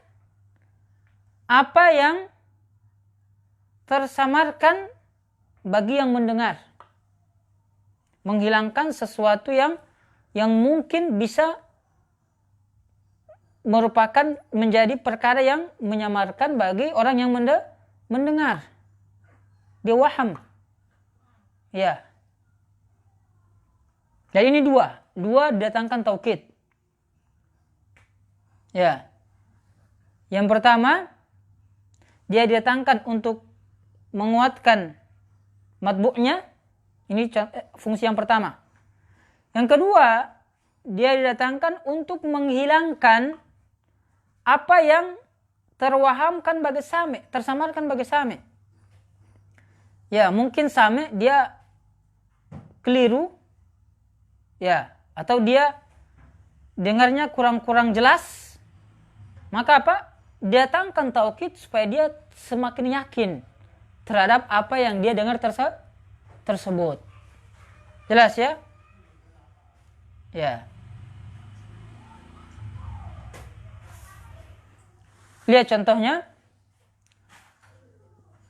A: apa yang tersamarkan bagi yang mendengar. Menghilangkan sesuatu yang mungkin bisa merupakan menjadi perkara yang menyamarkan bagi orang yang mendengar. Dia waham. Ya. Dan ini dua didatangkan taukid. Ya. Yang pertama, dia didatangkan untuk menguatkan matbu'nya. Ini fungsi yang pertama. Yang kedua, dia didatangkan untuk menghilangkan apa yang terwahamkan bagi sami', tersamarkan bagi sami'. Ya, mungkin sami' dia keliru. Ya, atau dia dengarnya kurang jelas. Maka apa? datangkan taukid supaya dia semakin yakin terhadap apa yang dia dengar tersebut. Jelas ya? Ya. Lihat contohnya.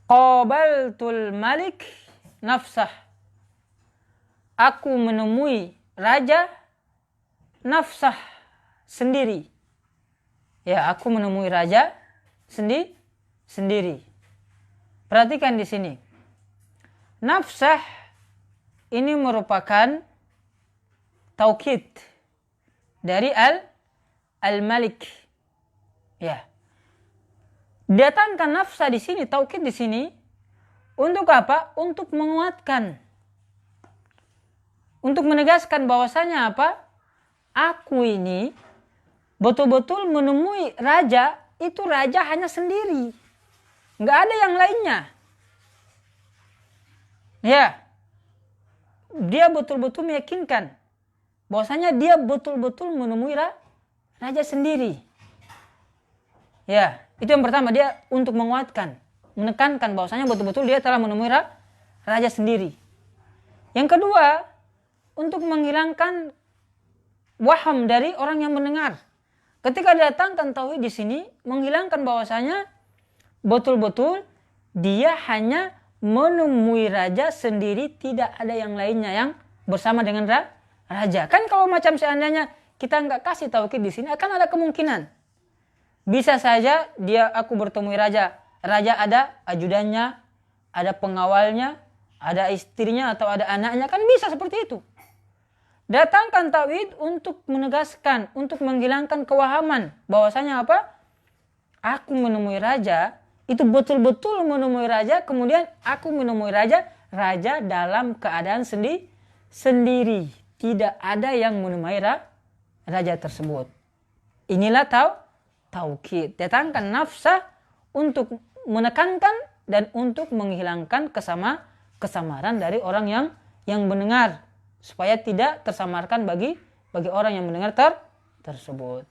A: Qabaltul malik nafsah. Aku menemui raja nafsah sendiri. Ya, aku menemui raja sendiri. Perhatikan di sini. Nafsah ini merupakan taukid dari al-malik. Ya. Datangkan nafsah di sini, taukid di sini untuk apa? Untuk menguatkan. Untuk menegaskan bahwasanya apa? Aku ini betul-betul menemui raja, itu raja hanya sendiri. Nggak ada yang lainnya. Ya. Dia betul-betul meyakinkan bahwasanya dia betul-betul menemui raja sendiri. Ya, itu yang pertama, dia untuk menguatkan, menekankan bahwasanya betul-betul dia telah menemui raja sendiri. Yang kedua, untuk menghilangkan waham dari orang yang mendengar. Ketika datangkan tauhid di sini, menghilangkan bahwasanya betul-betul dia hanya menemui raja sendiri, tidak ada yang lainnya yang bersama dengan raja. Kan kalau macam seandainya kita nggak kasih tauhid di sini, akan ada kemungkinan. Bisa saja aku bertemu raja. Raja ada ajudannya, ada pengawalnya, ada istrinya atau ada anaknya. Kan bisa seperti itu. Datangkan tauhid untuk menegaskan, untuk menghilangkan kewahaman. Bahwasanya apa? Aku menemui raja, itu betul-betul menemui raja. Kemudian aku menemui raja dalam keadaan sendiri. Tidak ada yang menemui raja tersebut. Inilah taukid. Datangkan nafsah untuk menekankan dan untuk menghilangkan kesamaran dari orang yang mendengar, supaya tidak tersamarkan bagi orang yang mendengar tersebut.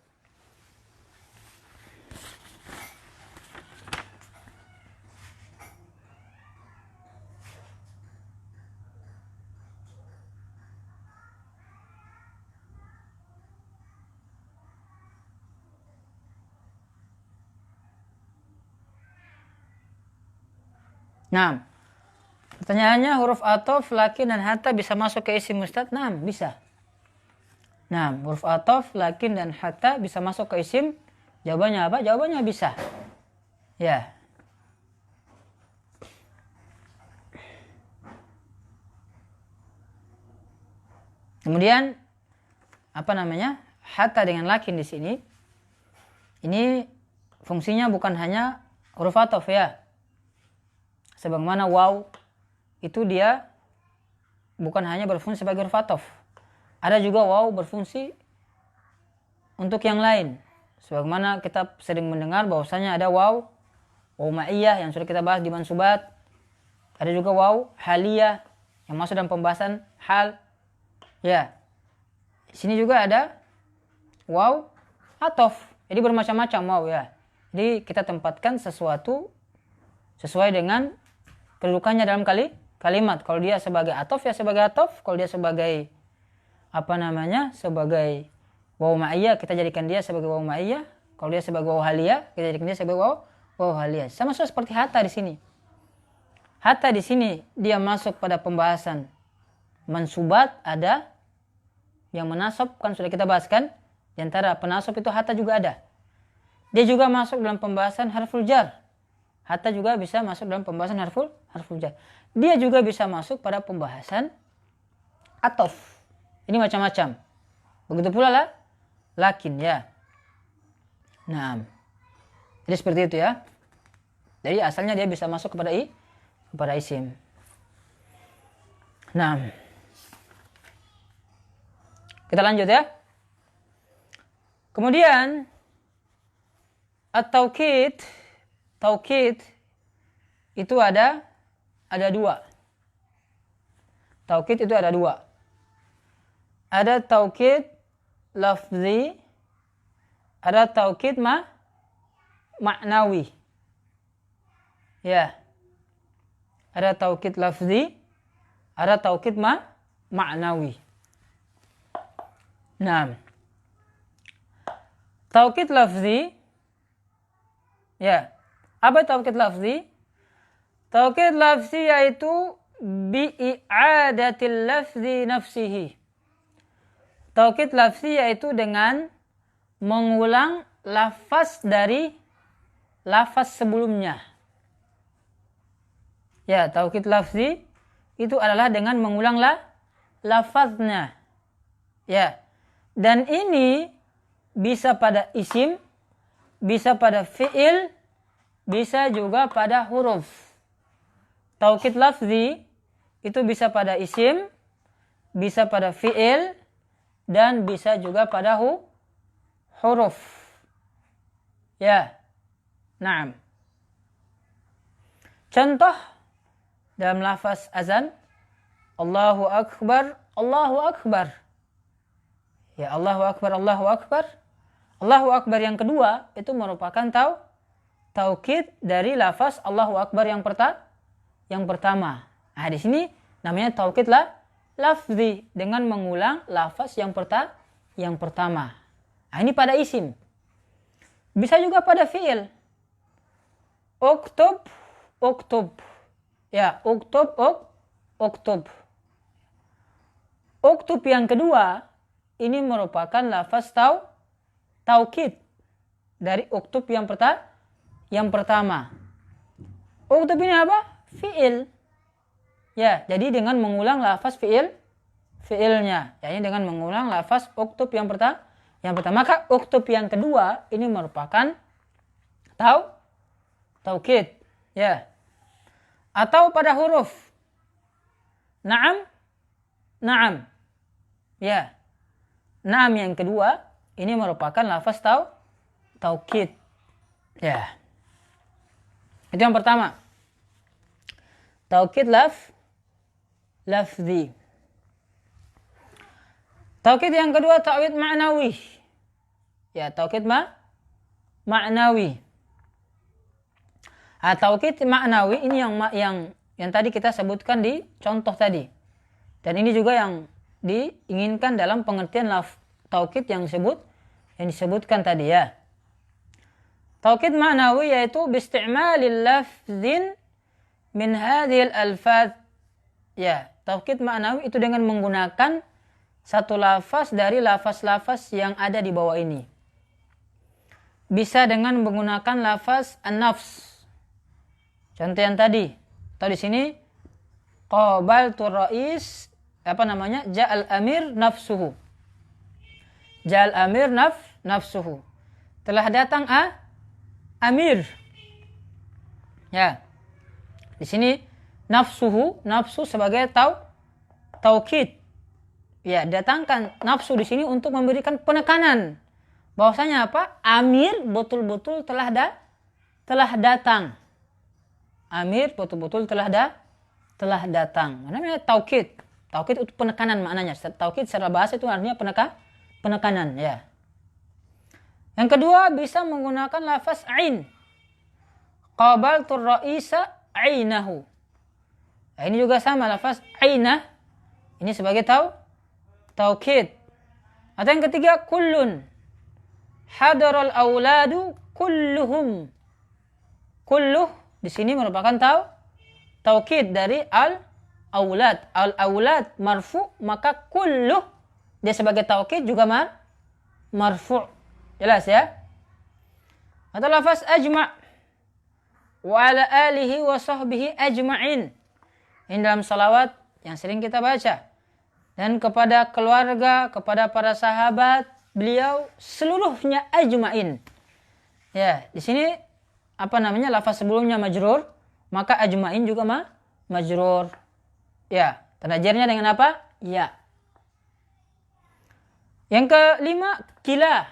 A: Nah, pertanyaannya, huruf athof, lakin dan hatta bisa masuk ke isim mustad? Nah, bisa. Nah, huruf athof, lakin dan hatta bisa masuk ke isim. Jawabannya apa? Jawabannya bisa. Ya. Kemudian hatta dengan lakin di sini. Ini fungsinya bukan hanya huruf athof ya. Sebagaimana waw itu dia bukan hanya berfungsi sebagai huruf athof. Ada juga waw berfungsi untuk yang lain. Sebagaimana kita sering mendengar bahwasanya ada waw ma'iyah yang sudah kita bahas di mansubat. Ada juga waw haliyah yang masuk dalam pembahasan hal. Ya. Di sini juga ada waw athof. Jadi bermacam-macam waw ya. Jadi kita tempatkan sesuatu sesuai dengan kedudukannya dalam kalimat. Kalau dia sebagai athof ya sebagai athof. Kalau dia sebagai sebagai waw ma'iyah, kita jadikan dia sebagai waw ma'iyah. Kalau dia sebagai waw haliyah, kita jadikan dia sebagai waw haliyah. Sama seperti hatta di sini. Hatta di sini dia masuk pada pembahasan mansubat, ada yang menasab, kan sudah kita bahas kan. Di antara penasab itu hatta juga ada. Dia juga masuk dalam pembahasan harful jar. Hatta juga bisa masuk dalam pembahasan harful jar. Dia juga bisa masuk pada pembahasan athof. Ini macam-macam. Begitu pula lakin ya. Nah, jadi seperti itu ya. Jadi asalnya dia bisa masuk kepada isim. Nah, kita lanjut ya. Kemudian at-taukid itu ada dua. Taukid itu ada dua. Ada taukid lafzi, ada taukid ma'nawi. Ya. Ada taukid lafzi, ada taukid ma'nawi. Nah. Taukid lafzi, ya. Apa taukid lafzi? Taukid lafzi yaitu bi'i'adatil lafzi nafsihi. Taukid lafzi yaitu dengan mengulang lafaz dari lafaz sebelumnya. Ya, taukid lafzi itu adalah dengan mengulang lafaznya. Ya. Dan ini bisa pada isim, bisa pada fi'il, bisa juga pada huruf. Taukid lafzi itu bisa pada isim, bisa pada fi'il, dan bisa juga pada huruf. Ya. Naam. Contoh dalam lafaz azan, Allahu Akbar, Allahu Akbar. Ya, Allahu Akbar, Allahu Akbar. Allahu Akbar yang kedua itu merupakan taukid dari lafaz Allahu Akbar yang pertama. Nah, di sini namanya taukid lafzi dengan mengulang lafaz yang pertama. Nah, ini pada isim. Bisa juga pada fi'il. Uktub, uktub. Ya, uktub, uktub. Uktub yang kedua ini merupakan lafaz taukid dari uktub yang pertama. Uktub ini apa? Fi'il. Ya, jadi dengan mengulang lafaz fi'ilnya. Ya, ini dengan mengulang lafaz uktub yang pertama. Maka uktub yang kedua ini merupakan taukid. Ya. Atau pada huruf. Naam. Naam. Ya. Naam yang kedua ini merupakan lafaz taukid. Ya. Itu yang pertama. Taukid lafzi. Taukid yang kedua taukid ma'nawi. Ya, taukid ma'nawi. Taukid ma'nawi ini yang tadi kita sebutkan di contoh tadi. Dan ini juga yang diinginkan dalam pengertian taukid yang disebutkan tadi ya. Taukid ma'nawi yaitu bisti'malil lafzin min hadhil alfaz. Ya, taukid ma'nawi itu dengan menggunakan satu lafaz dari lafaz-lafaz yang ada di bawah ini. Bisa dengan menggunakan lafaz an-nafs. Contoh yang tadi. Atau di sini qabaltu rais ja'al amir nafsuhu. Ja'al amir nafsuhu. Telah datang amir. Ya. Di sini nafsu sebagai taukid. Ya, datangkan nafsu di sini untuk memberikan penekanan. Bahwasanya apa? Amir betul-betul telah datang. Amir betul-betul telah datang. Namanya taukid. Taukid itu penekanan maknanya. Taukid secara bahasa itu artinya penekanan, ya. Yang kedua bisa menggunakan lafaz ain. Qabaltu raisa ainahu. Nah, ini juga sama lafaz ainah. Ini sebagai taukid. Atau yang ketiga kullun. Hadaral auladu kulluhum. Kulluh di sini merupakan taukid dari al-aulad. Al-aulad marfu, maka kulluh dia sebagai taukid juga marfu. Jelas ya? Atau lafaz ajma' wa ala alihi wa sahbihi ajma'in. Ini dalam salawat yang sering kita baca. Dan kepada keluarga, kepada para sahabat, beliau seluruhnya ajma'in. Ya, di sini lafaz sebelumnya majrur, maka ajma'in juga majrur. Ya, tanda jarnya dengan apa? Ya. Yang kelima, kila.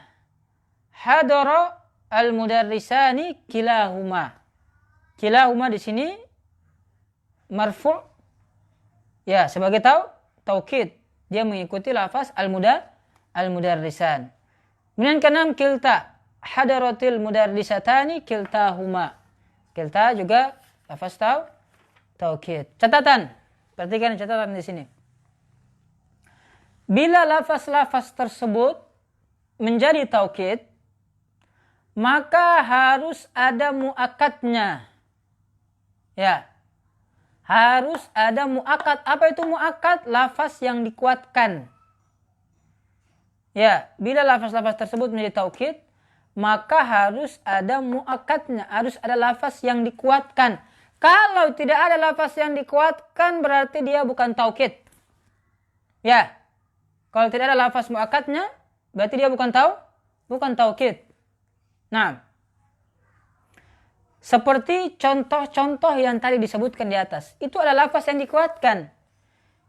A: Hadara al-mudarrisani kilahuma. Kilahuma di sini marfu'. Ya, sebagai taukid. Dia mengikuti lafaz al-mudarrisan. Kemudian keenam kilta. hadaratil mudarrisatani kiltahuma. Kilta juga lafaz taukid. Catatan. Perhatikan catatan di sini. Bila lafaz-lafaz tersebut menjadi taukid, maka harus ada muakkadnya. Ya. Harus ada muakkad. Apa itu muakkad? Lafaz yang dikuatkan. Ya, bila lafaz-lafaz tersebut menjadi taukid, maka harus ada muakkadnya. Harus ada lafaz yang dikuatkan. Kalau tidak ada lafaz yang dikuatkan, berarti dia bukan taukid. Ya. Kalau tidak ada lafaz muakkadnya, berarti dia bukan taukid. Nah, seperti contoh-contoh yang tadi disebutkan di atas. Itu adalah lafaz yang dikuatkan.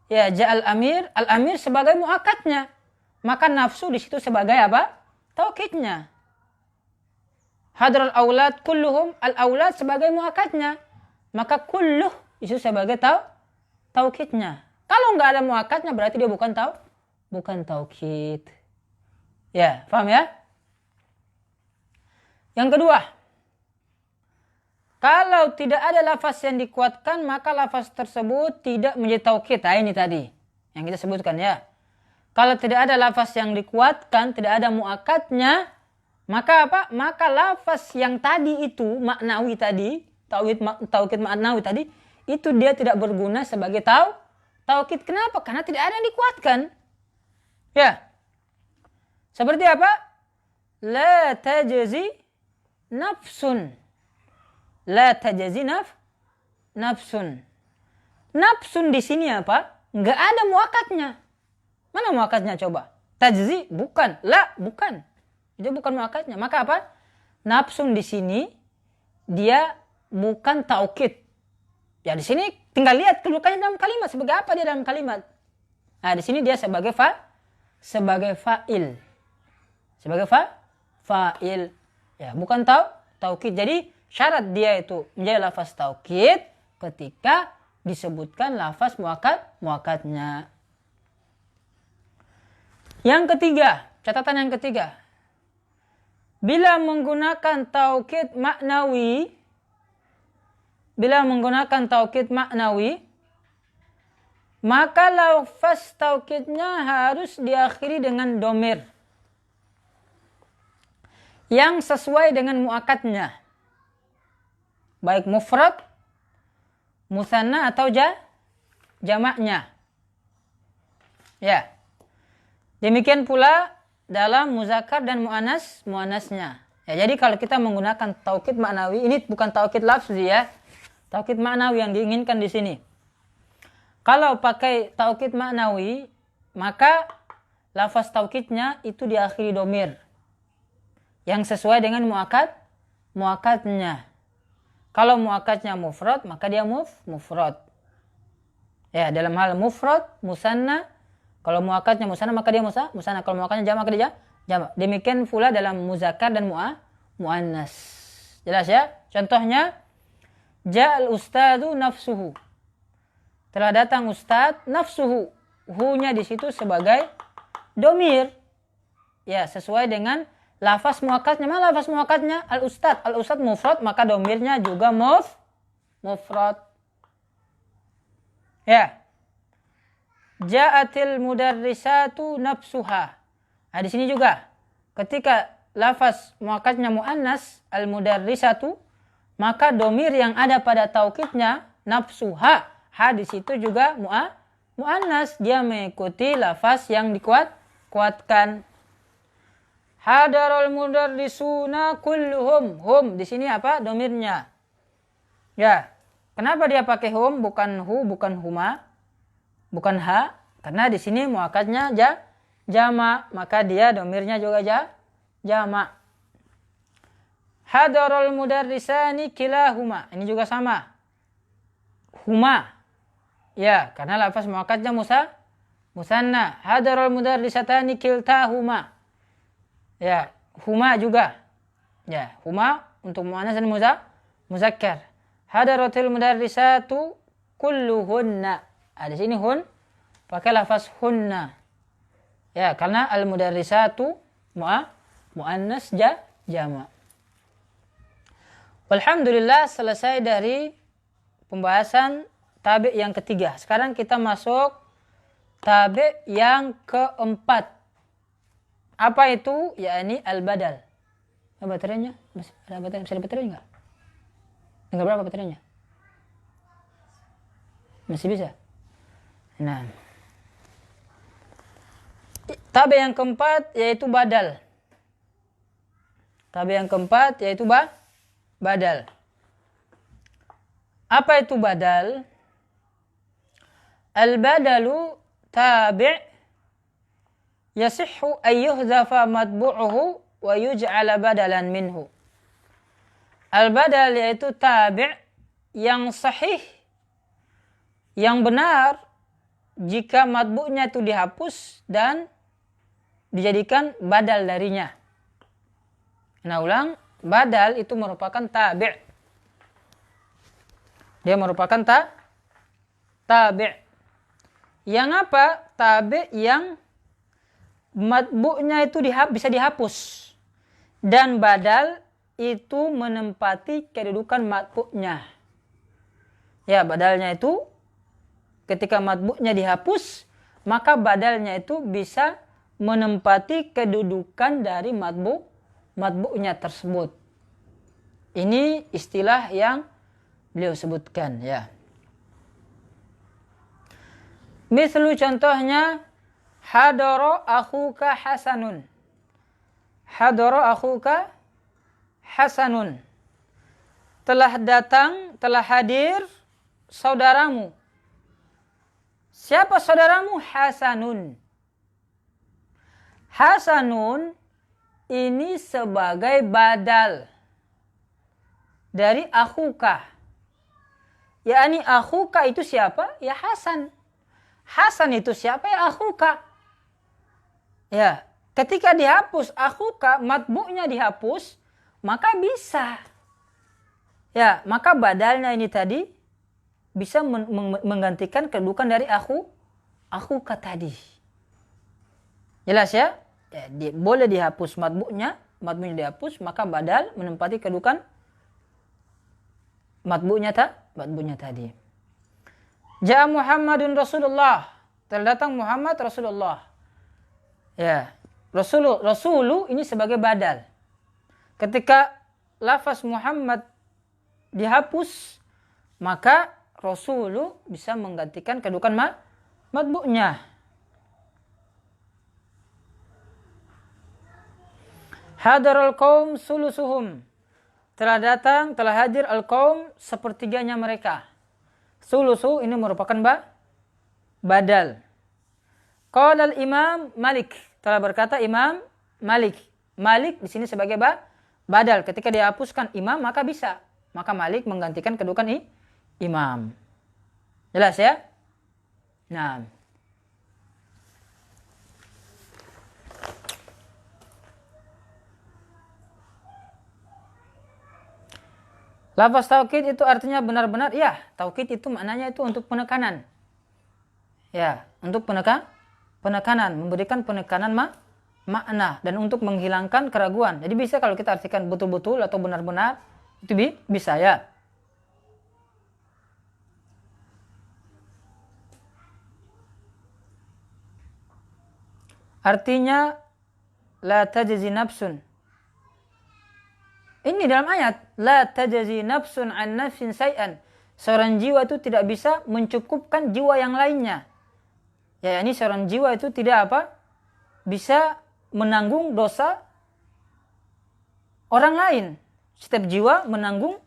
A: Ya, ja'al amir, al-amir sebagai muakkadnya. Maka nafsu di situ sebagai apa? Taukidnya. Hadral aulad kulluhum, al-aulad sebagai muakkadnya. Maka kulluh itu sebagai taukidnya. Kalau nggak ada muakkadnya berarti dia bukan taukid. Ya, paham ya? Yang kedua, kalau tidak ada lafaz yang dikuatkan, maka lafaz tersebut tidak menjadi taukid. Nah, ini tadi yang kita sebutkan ya. Kalau tidak ada lafaz yang dikuatkan, tidak ada muakkadnya, maka apa? Maka lafaz yang tadi itu maknawi tadi, taukid maknawi tadi, itu dia tidak berguna sebagai taukid. Kenapa? Karena tidak ada yang dikuatkan. Ya. Seperti apa? La tajzi nafsun. La tajzi nafsun. Nafsun di sini apa? Enggak ada muakkadnya. Mana muakkadnya coba? Tajzi bukan, la bukan. Itu bukan muakkadnya. Maka apa? Nafsun di sini dia bukan taukid. Ya di sini tinggal lihat kedudukannya dalam kalimat, sebagai apa dia dalam kalimat. Nah, di sini dia sebagai fa'il. Sebagai fa'il. Ya, bukan taukid. Jadi syarat dia itu menjadi lafaz taukid ketika disebutkan lafaz muakkadnya. Yang ketiga, catatan yang ketiga. Bila menggunakan taukid maknawi, maka lafaz taukidnya harus diakhiri dengan domir yang sesuai dengan muakkadnya. Baik mufrad, musanna atau jamaknya. Ya. Demikian pula dalam muzakkar dan muannasnya. Ya, jadi kalau kita menggunakan taukid maknawi, ini bukan taukid lafzi ya. Taukid maknawi yang diinginkan di sini. Kalau pakai taukid maknawi, maka lafaz taukidnya itu diakhiri domir yang sesuai dengan muakkadnya. Kalau muakkadnya mufrad, maka dia mufrad. Ya, dalam hal mufrad, musanna, kalau muakkadnya musanna maka dia musanna, kalau muakkadnya jamak maka dia jamak. Demikian pula dalam muzakkar dan muannas. Jelas ya? Contohnya ja'al ustadzu nafsuhu. Telah datang ustad nafsuhu. Hu-nya di situ sebagai domir. Ya, sesuai dengan lafaz muakkadnya. Mana lafaz muakkadnya? Al-ustad. Al-ustad mufrad, maka domirnya juga mufrad. Ya. Ja'atil mudarrisatu nafsuha. Nah, di sini juga ketika lafaz muakkadnya muannas al-mudarrisatu, maka domir yang ada pada taukidnya nafsuha. Ha di situ juga muannas, dia mengikuti lafaz yang dikuatkan. Hadarul mudarrisuna kulluhum. Hum di sini apa? Domirnya. Ya. Kenapa dia pakai hum bukan hu, bukan huma? Bukan ha, karena di sini muakkadnya jama, maka dia domirnya juga jama. Hadarul mudarrisani kilahuma. Ini juga sama. Huma. Ya, karena lafaz muakkadnya musanna. Hadarul mudarrisatani kiltahuma. Ya, huma juga. Ya, huma untuk muannas dan muzakkar. Hadaratul mudarrisatu kulluhunna. Di sini hun pakai lafaz hunna. Ya, karena al-mudarrisatu muannas jamak. Alhamdulillah, selesai dari pembahasan tabi' yang ketiga. Sekarang kita masuk tabi' yang keempat. Apa itu? Yakni al-badal. Baterainya masih ada baterai, bisa ada baterai enggak? Tinggal berapa baterainya? Masih bisa. Nah, tabi' yang keempat yaitu badal. Tabi' yang keempat yaitu badal. Apa itu badal? Al-badalu tabi' yasihhu an yuhzafa matbu'uhu wa yuj'ala badalan minhu. Al-badal yaitu tabi' yang sahih, yang benar jika matbu'nya itu dihapus dan dijadikan badal darinya. Nah, ulang, badal itu merupakan tabi'. Dia merupakan tabi'. Yang apa? Tabi' yang matbu'nya itu bisa dihapus. Dan badal itu menempati kedudukan matbu'nya. Ya, badalnya itu ketika matbu'nya dihapus, maka badalnya itu bisa menempati kedudukan dari matbu'nya tersebut. Ini istilah yang beliau sebutkan, ya. Mislu contohnya, hadara akhuka hasanun. Hadara akhuka hasanun. Telah datang, telah hadir saudaramu. Siapa saudaramu? Hasanun. Hasanun ini sebagai badal dari akhuka. yakni akhuka itu siapa? Ya Hasan. Hasan itu siapa? Ya akhuka. Ya, ketika dihapus akhuka, matbu'nya dihapus, maka bisa. Ya, maka badalnya ini tadi bisa menggantikan kedudukan dari akhuka tadi. Jelas ya? Ya, boleh dihapus matbu'nya dihapus, maka badal menempati kedudukan matbu'nya tadi. Ja'a Muhammadun Rasulullah. Telah datang Muhammad Rasulullah. Ya, Rasulu ini sebagai badal. Ketika lafaz Muhammad dihapus, maka Rasulu bisa menggantikan kedudukan matbu'nya. Hadarul qaum sulusuhum. Telah datang, telah hadir al-qaum sepertiganya mereka. Sulusu ini merupakan badal. Qala al-Imam Malik. Telah berkata Imam Malik. Malik di sini sebagai badal. Ketika dihapuskan imam maka bisa. Maka Malik menggantikan kedudukan imam. Jelas ya? Nah. Lafaz taukid itu artinya benar-benar, ya, taukid itu maknanya itu untuk penekanan. Ya, untuk penekanan, memberikan penekanan makna dan untuk menghilangkan keraguan. Jadi bisa kalau kita artikan betul-betul atau benar-benar, itu bisa ya. Artinya la tajzi nafsun. Ini dalam ayat, la tajzi nafsun an nafsin syai'an. Seorang jiwa itu tidak bisa mencukupkan jiwa yang lainnya. Ya, ini seorang jiwa itu tidak bisa menanggung dosa orang lain. Setiap jiwa menanggung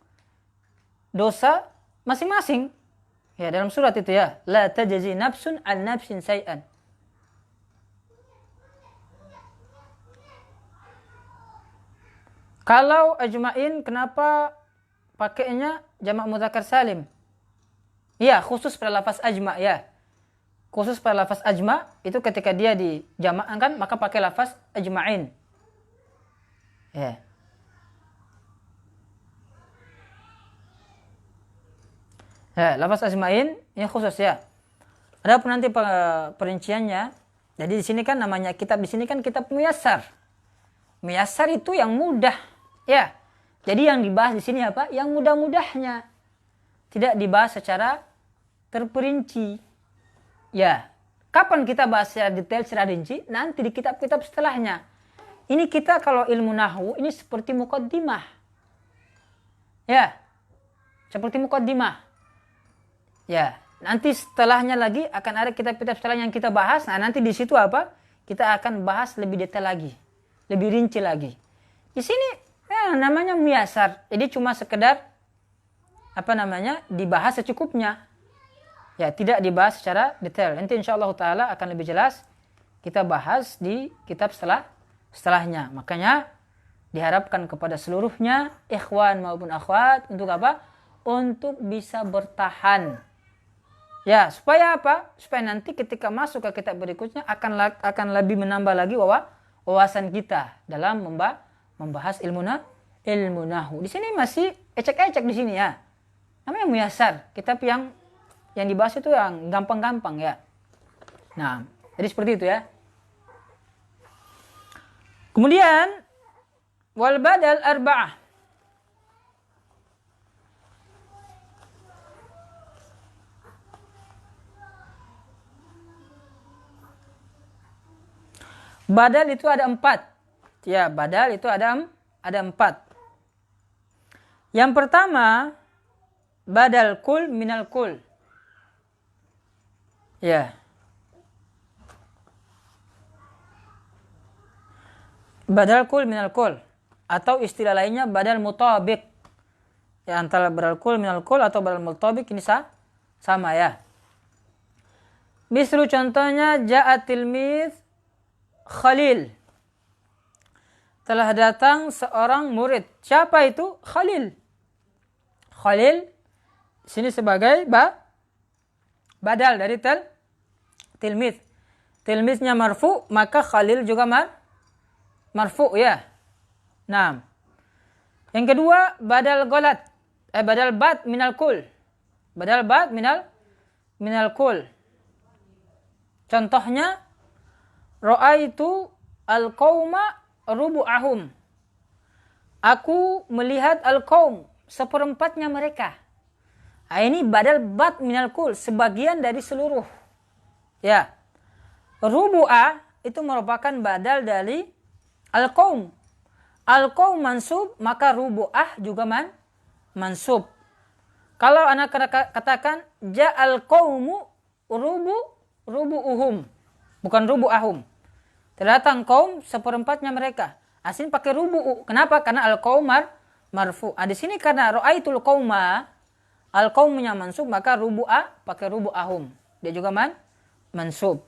A: dosa masing-masing. Ya, dalam surat itu ya, la tajzi nafsun an nafsin syai'an. Kalau ajma'in, kenapa pakainya jamak mudzakkar salim? Iya, khusus pada lafaz ajma' ya. Khusus pada lafaz ajma' itu ketika dia dijamakkan maka pakai lafaz ajma'in. Ya. Ya, lafaz ajma'in ini khusus ya. Adapun nanti perinciannya, jadi di sini kan namanya kitab, di sini kan kitab muyassar. Muyasar itu yang mudah. Ya. Jadi yang dibahas di sini apa? Yang mudah-mudahnya. Tidak dibahas secara terperinci. Ya. Kapan kita bahas secara detail, secara rinci? Nanti di kitab-kitab setelahnya. Ini kita kalau ilmu nahwu ini seperti muqaddimah. Ya. Seperti muqaddimah. Ya. Nanti setelahnya lagi akan ada kitab-kitab setelah yang kita bahas. Nah, nanti di situ apa? Kita akan bahas lebih detail lagi. Lebih rinci lagi. Di sini ya, namanya muyasar. Jadi cuma sekedar dibahas secukupnya. Ya, tidak dibahas secara detail. Nanti insyaallah taala akan lebih jelas kita bahas di kitab setelahnya. Makanya diharapkan kepada seluruhnya ikhwan maupun akhwat untuk apa? Untuk bisa bertahan. Ya, supaya apa? Supaya nanti ketika masuk ke kitab berikutnya akan lebih menambah lagi wawasan kita dalam membahas ilmu nahwu. Di sini masih ecek-ecek di sini ya. Namanya muyasar. Kitab yang dibahas itu yang gampang-gampang ya. Nah, jadi seperti itu ya. Kemudian wal badal arba'ah. Badal itu ada 4. Ya, badal itu ada 4. Yang pertama, badal kul minal kul. Ya. Badal kul minal kul. Atau istilah lainnya badal mutabik. Ya, antara badal kul minal kul atau badal mutabik ini sama ya. Mislu contohnya ja'a tilmiz Khalil. Telah datang seorang murid. Siapa itu? Khalil. Khalil sini sebagai badal dari tilmiz. Tilmiznya marfu, maka Khalil juga marfu ya. Nah. Yang kedua badal golat. Badal bad minal kul. Badal bad minal kul. Contohnya ra'aitu al-qauma rubu'ahum. Aku melihat al-qaum seperempatnya mereka. Nah, ini badal bad minal kul, sebagian dari seluruh. Ya. Rubu'ah itu merupakan badal dari al-qaum. Al-qaum mansub, maka rubu'ah juga mansub. Kalau anak katakan ja'al qaumu rubu'uhum. Bukan rubu'ahum. Terdatang kaum seperempatnya mereka. Aslinya pakai rubu'u. Kenapa? Karena al-qaum marfu. Di sini karena ra'aitul qauma, al-qaumnya mansub, maka rubu'a pakai rubu'ahum. Dia juga mansub.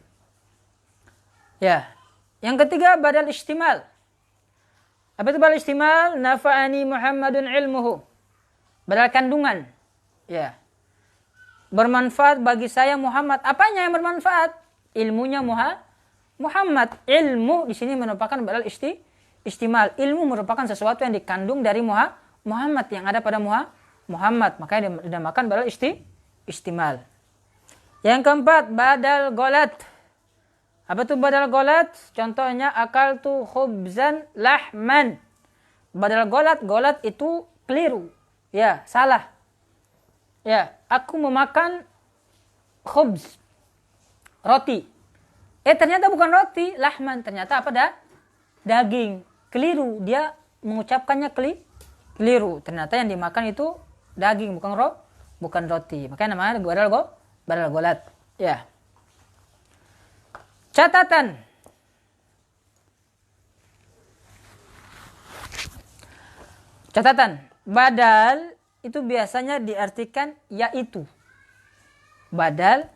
A: Ya. Yang ketiga badal istimal. Apa itu badal istimal? Nafa'ani Muhammadun ilmuhu. Badal kandungan. Ya. Bermanfaat bagi saya Muhammad. Apanya yang bermanfaat? Ilmunya Muhammad. Ilmu di sini merupakan badal istimal. Ilmu merupakan sesuatu yang dikandung dari Muhammad, yang ada pada Muhammad. Makanya dinamakan badal istimal. Yang keempat, badal golat. Apa itu badal golat? Contohnya akaltu khubzan lahman. Badal golat itu keliru. Ya, salah. Ya, aku memakan khubz, roti. Ternyata bukan roti, lahman. Ternyata apa dah? Daging. Keliru. Dia mengucapkannya keliru. Ternyata yang dimakan itu daging, bukan roti. Makanya namanya badal golat. Ya. Catatan. Badal itu biasanya diartikan yaitu. Badal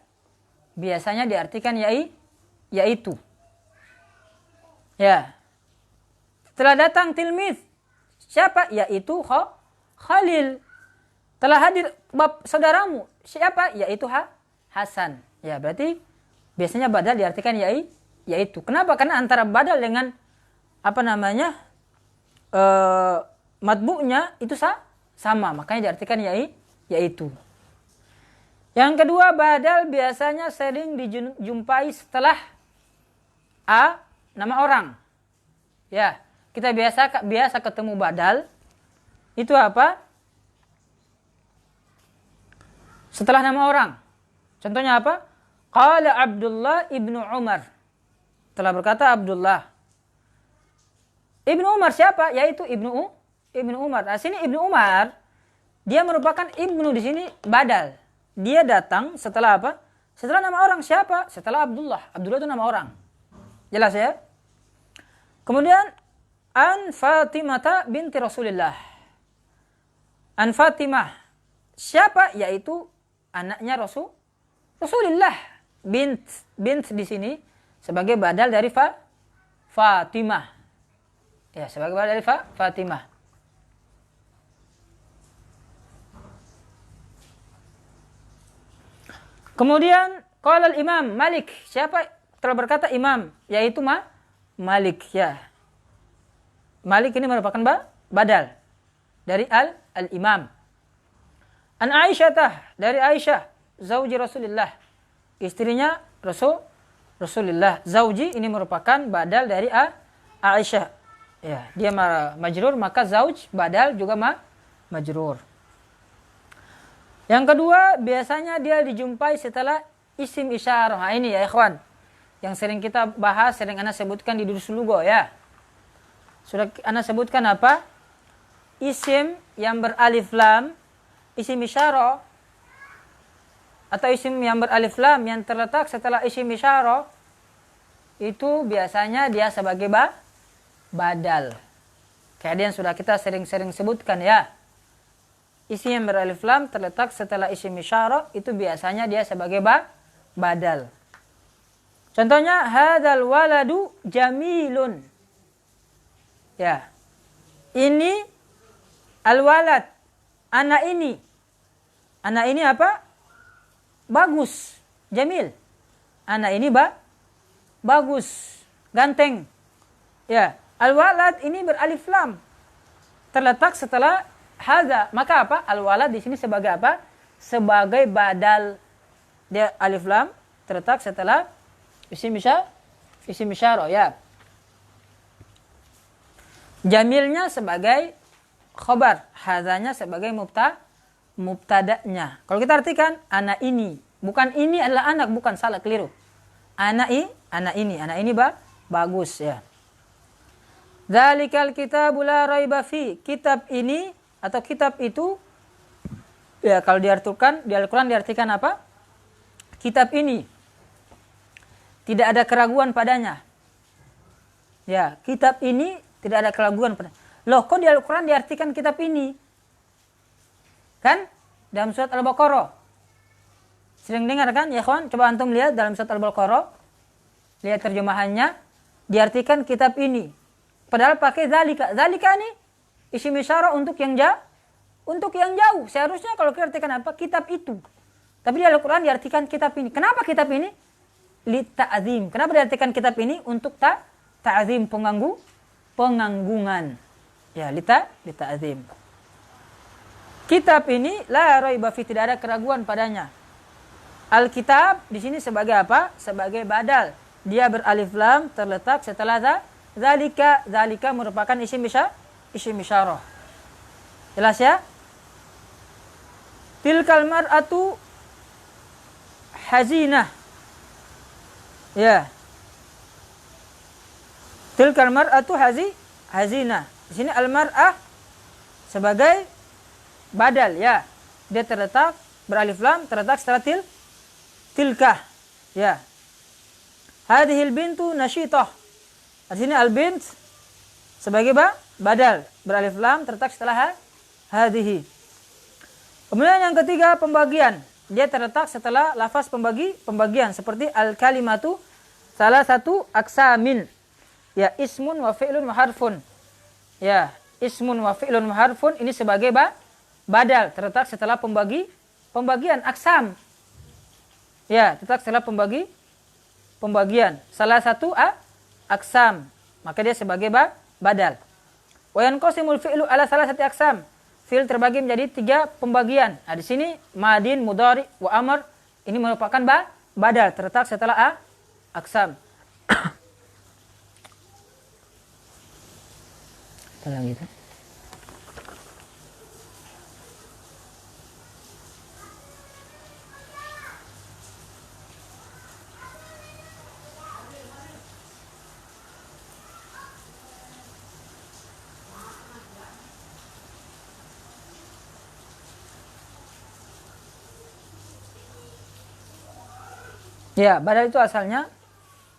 A: biasanya diartikan yaitu. Ya. Telah datang tilmiz. Siapa? Yaitu Khalil. Telah hadir saudaramu. Siapa? Yaitu Hasan. Ya, berarti biasanya badal diartikan yaitu. Kenapa? Karena antara badal dengan matbu'nya itu sama. Makanya diartikan yaitu. Yang kedua, badal biasanya sering dijumpai setelah nama orang. Ya, kita biasa ketemu badal itu apa? Setelah nama orang. Contohnya apa? Qala Abdullah ibnu Umar. Telah berkata Abdullah. Ibnu Umar siapa? Yaitu Ibnu Umar. Nah, sini Ibnu Umar, dia merupakan ibnu di sini badal. Dia datang setelah apa? Setelah nama orang siapa? Setelah Abdullah. Abdullah itu nama orang. Jelas ya? Kemudian An Fatimah binti Rasulillah. An Fatimah. Siapa? Yaitu anaknya Rasulullah. Bint di sini sebagai badal dari Fatimah. Ya, sebagai badal dari Fatimah. Kemudian qala al-Imam Malik. Siapa telah berkata Imam? Yaitu Malik ya. Malik ini merupakan badal dari al-Imam. An Aisyah, dari Aisyah, zauji Rasulullah. Istrinya Rasulullah. Zauji ini merupakan badal dari Aisyah. Ya, dia majrur, maka zauj badal juga majrur. Yang kedua, biasanya dia dijumpai setelah isim isyarah. Nah, ini ya ikhwan, yang sering kita bahas, sering ana sebutkan di Durus Lugo ya. Sudah ana sebutkan apa? Isim yang beralif lam, isim isyarah atau isim yang beralif lam yang terletak setelah isim isyarah itu biasanya dia sebagai badal. Kayak yang sudah kita sering-sering sebutkan ya. Isim yang beralif lam terletak setelah isim isyarah itu biasanya dia sebagai badal. Contohnya hadzal waladu jamilun. Ya. Ini al-walad, anak ini. Anak ini apa? Bagus, jamil. Anak ini bagus, ganteng. Ya, al-walad ini beralif lam. Terletak setelah hadza. Maka apa? Al-walad di sini sebagai apa? Sebagai badal. Dia alif lam terletak setelah isim isyarah ya. Jamilnya sebagai khobar, hadzanya sebagai mubtada'nya. Kalau kita artikan anak ini, bukan ini adalah anak, bukan, salah, keliru. Anak ini bagus ya. Dzalikal kitabu la raiba fi. Kitab ini atau kitab itu ya, kalau diartikan di Al-Qur'an diartikan apa? Kitab ini tidak ada keraguan padanya. Ya, kitab ini tidak ada keraguan padanya. Loh, kok di Al-Qur'an diartikan kitab ini? Kan? Dalam surat Al-Baqarah. Sering dengar kan? Ya kawan, coba antum lihat dalam surat Al-Baqarah. Lihat terjemahannya. Diartikan kitab ini. Padahal pakai zalika. Zalika ini isim isyarah untuk yang jauh. Seharusnya kalau kita artikan apa? Kitab itu. Tapi di Al-Quran diartikan kitab ini. Kenapa kitab ini? Li ta'zim. Kenapa diartikan kitab ini? Untuk ta'zim, penganggungan. Ya, li ta'zim. Kitab ini la raiba fi, tidak ada keraguan padanya. Alkitab di sini sebagai apa? Sebagai badal. Dia beralif lam terletak setelah zalika. Zalika merupakan isim isyarah. Jelas ya? Tilkal mar'atu hazinah. Ya. Tilkal mar'atu hazinah. Di sini al-mar'ah sebagai badal ya. Dia terletak beralif lam terletak setelah tilkah. Ya. Hadhil bintu nasyitah. Di sini al-bint sebagai badal beralif lam terletak setelah hadhihi. Kemudian yang ketiga pembagian. Dia terletak setelah lafaz pembagian seperti al-kalimatu salah satu aksamin. Ya, ismun wa fi'lun wa harfun. Ya, ismun wa fi'lun wa harfun ini sebagai badal terletak setelah pembagian aksam. Ya, terletak setelah pembagian. Salah satu aksam. Maka dia sebagai badal. Wa yanqasimul fi'lu ala salasati aksam. Fi'il terbagi menjadi 3 pembagian. Nah, di sini madin, mudhari, wa amr ini merupakan badal terletak setelah aksam. Apalagi itu. Ya, badal itu asalnya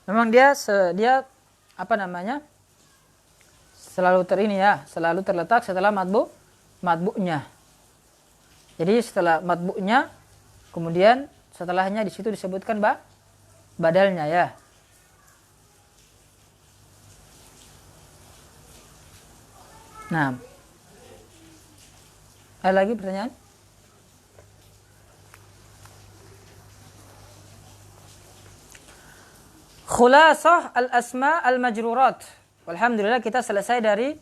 A: memang dia apa namanya? Selalu selalu terletak setelah matbu'nya. Jadi setelah matbu'nya, kemudian setelahnya di situ disebutkan badalnya ya. Nah, ada lagi pertanyaan? Khulasah al-asma al-majrurat. Alhamdulillah kita selesai dari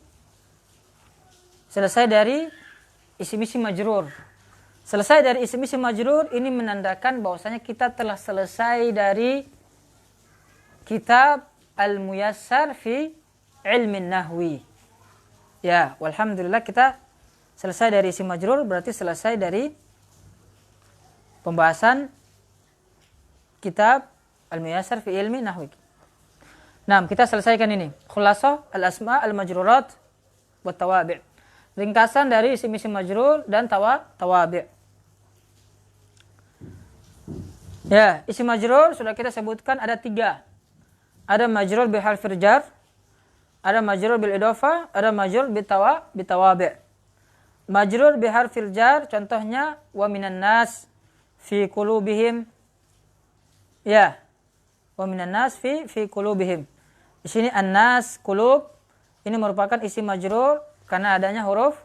A: isim-isim majrur. Selesai dari isim-isim majrur ini menandakan bahwasanya kita telah selesai dari kitab Al-Muyassar fi Ilmin Nahwi. Ya, walhamdulillah kita selesai dari isim majrur, berarti selesai dari pembahasan kitab Al-Muyassar fi Ilmin Nahwi. Nah, kita selesaikan ini. Khulasah al-asma al-majrurat wa tawabi'. Ringkasan dari isim-isim majrur dan tawabi'. Ya, isim majrur sudah kita sebutkan ada 3. Ada majrur bi harfir jar, ada majrur bil idhofah, ada majrur bi tawabi'. Majrur bi harfil jar contohnya wa minan nas fi qulubihim. Ya. Wa minan nas fi qulubihim. Di sini an-nas, qulub ini merupakan isim majrur karena adanya huruf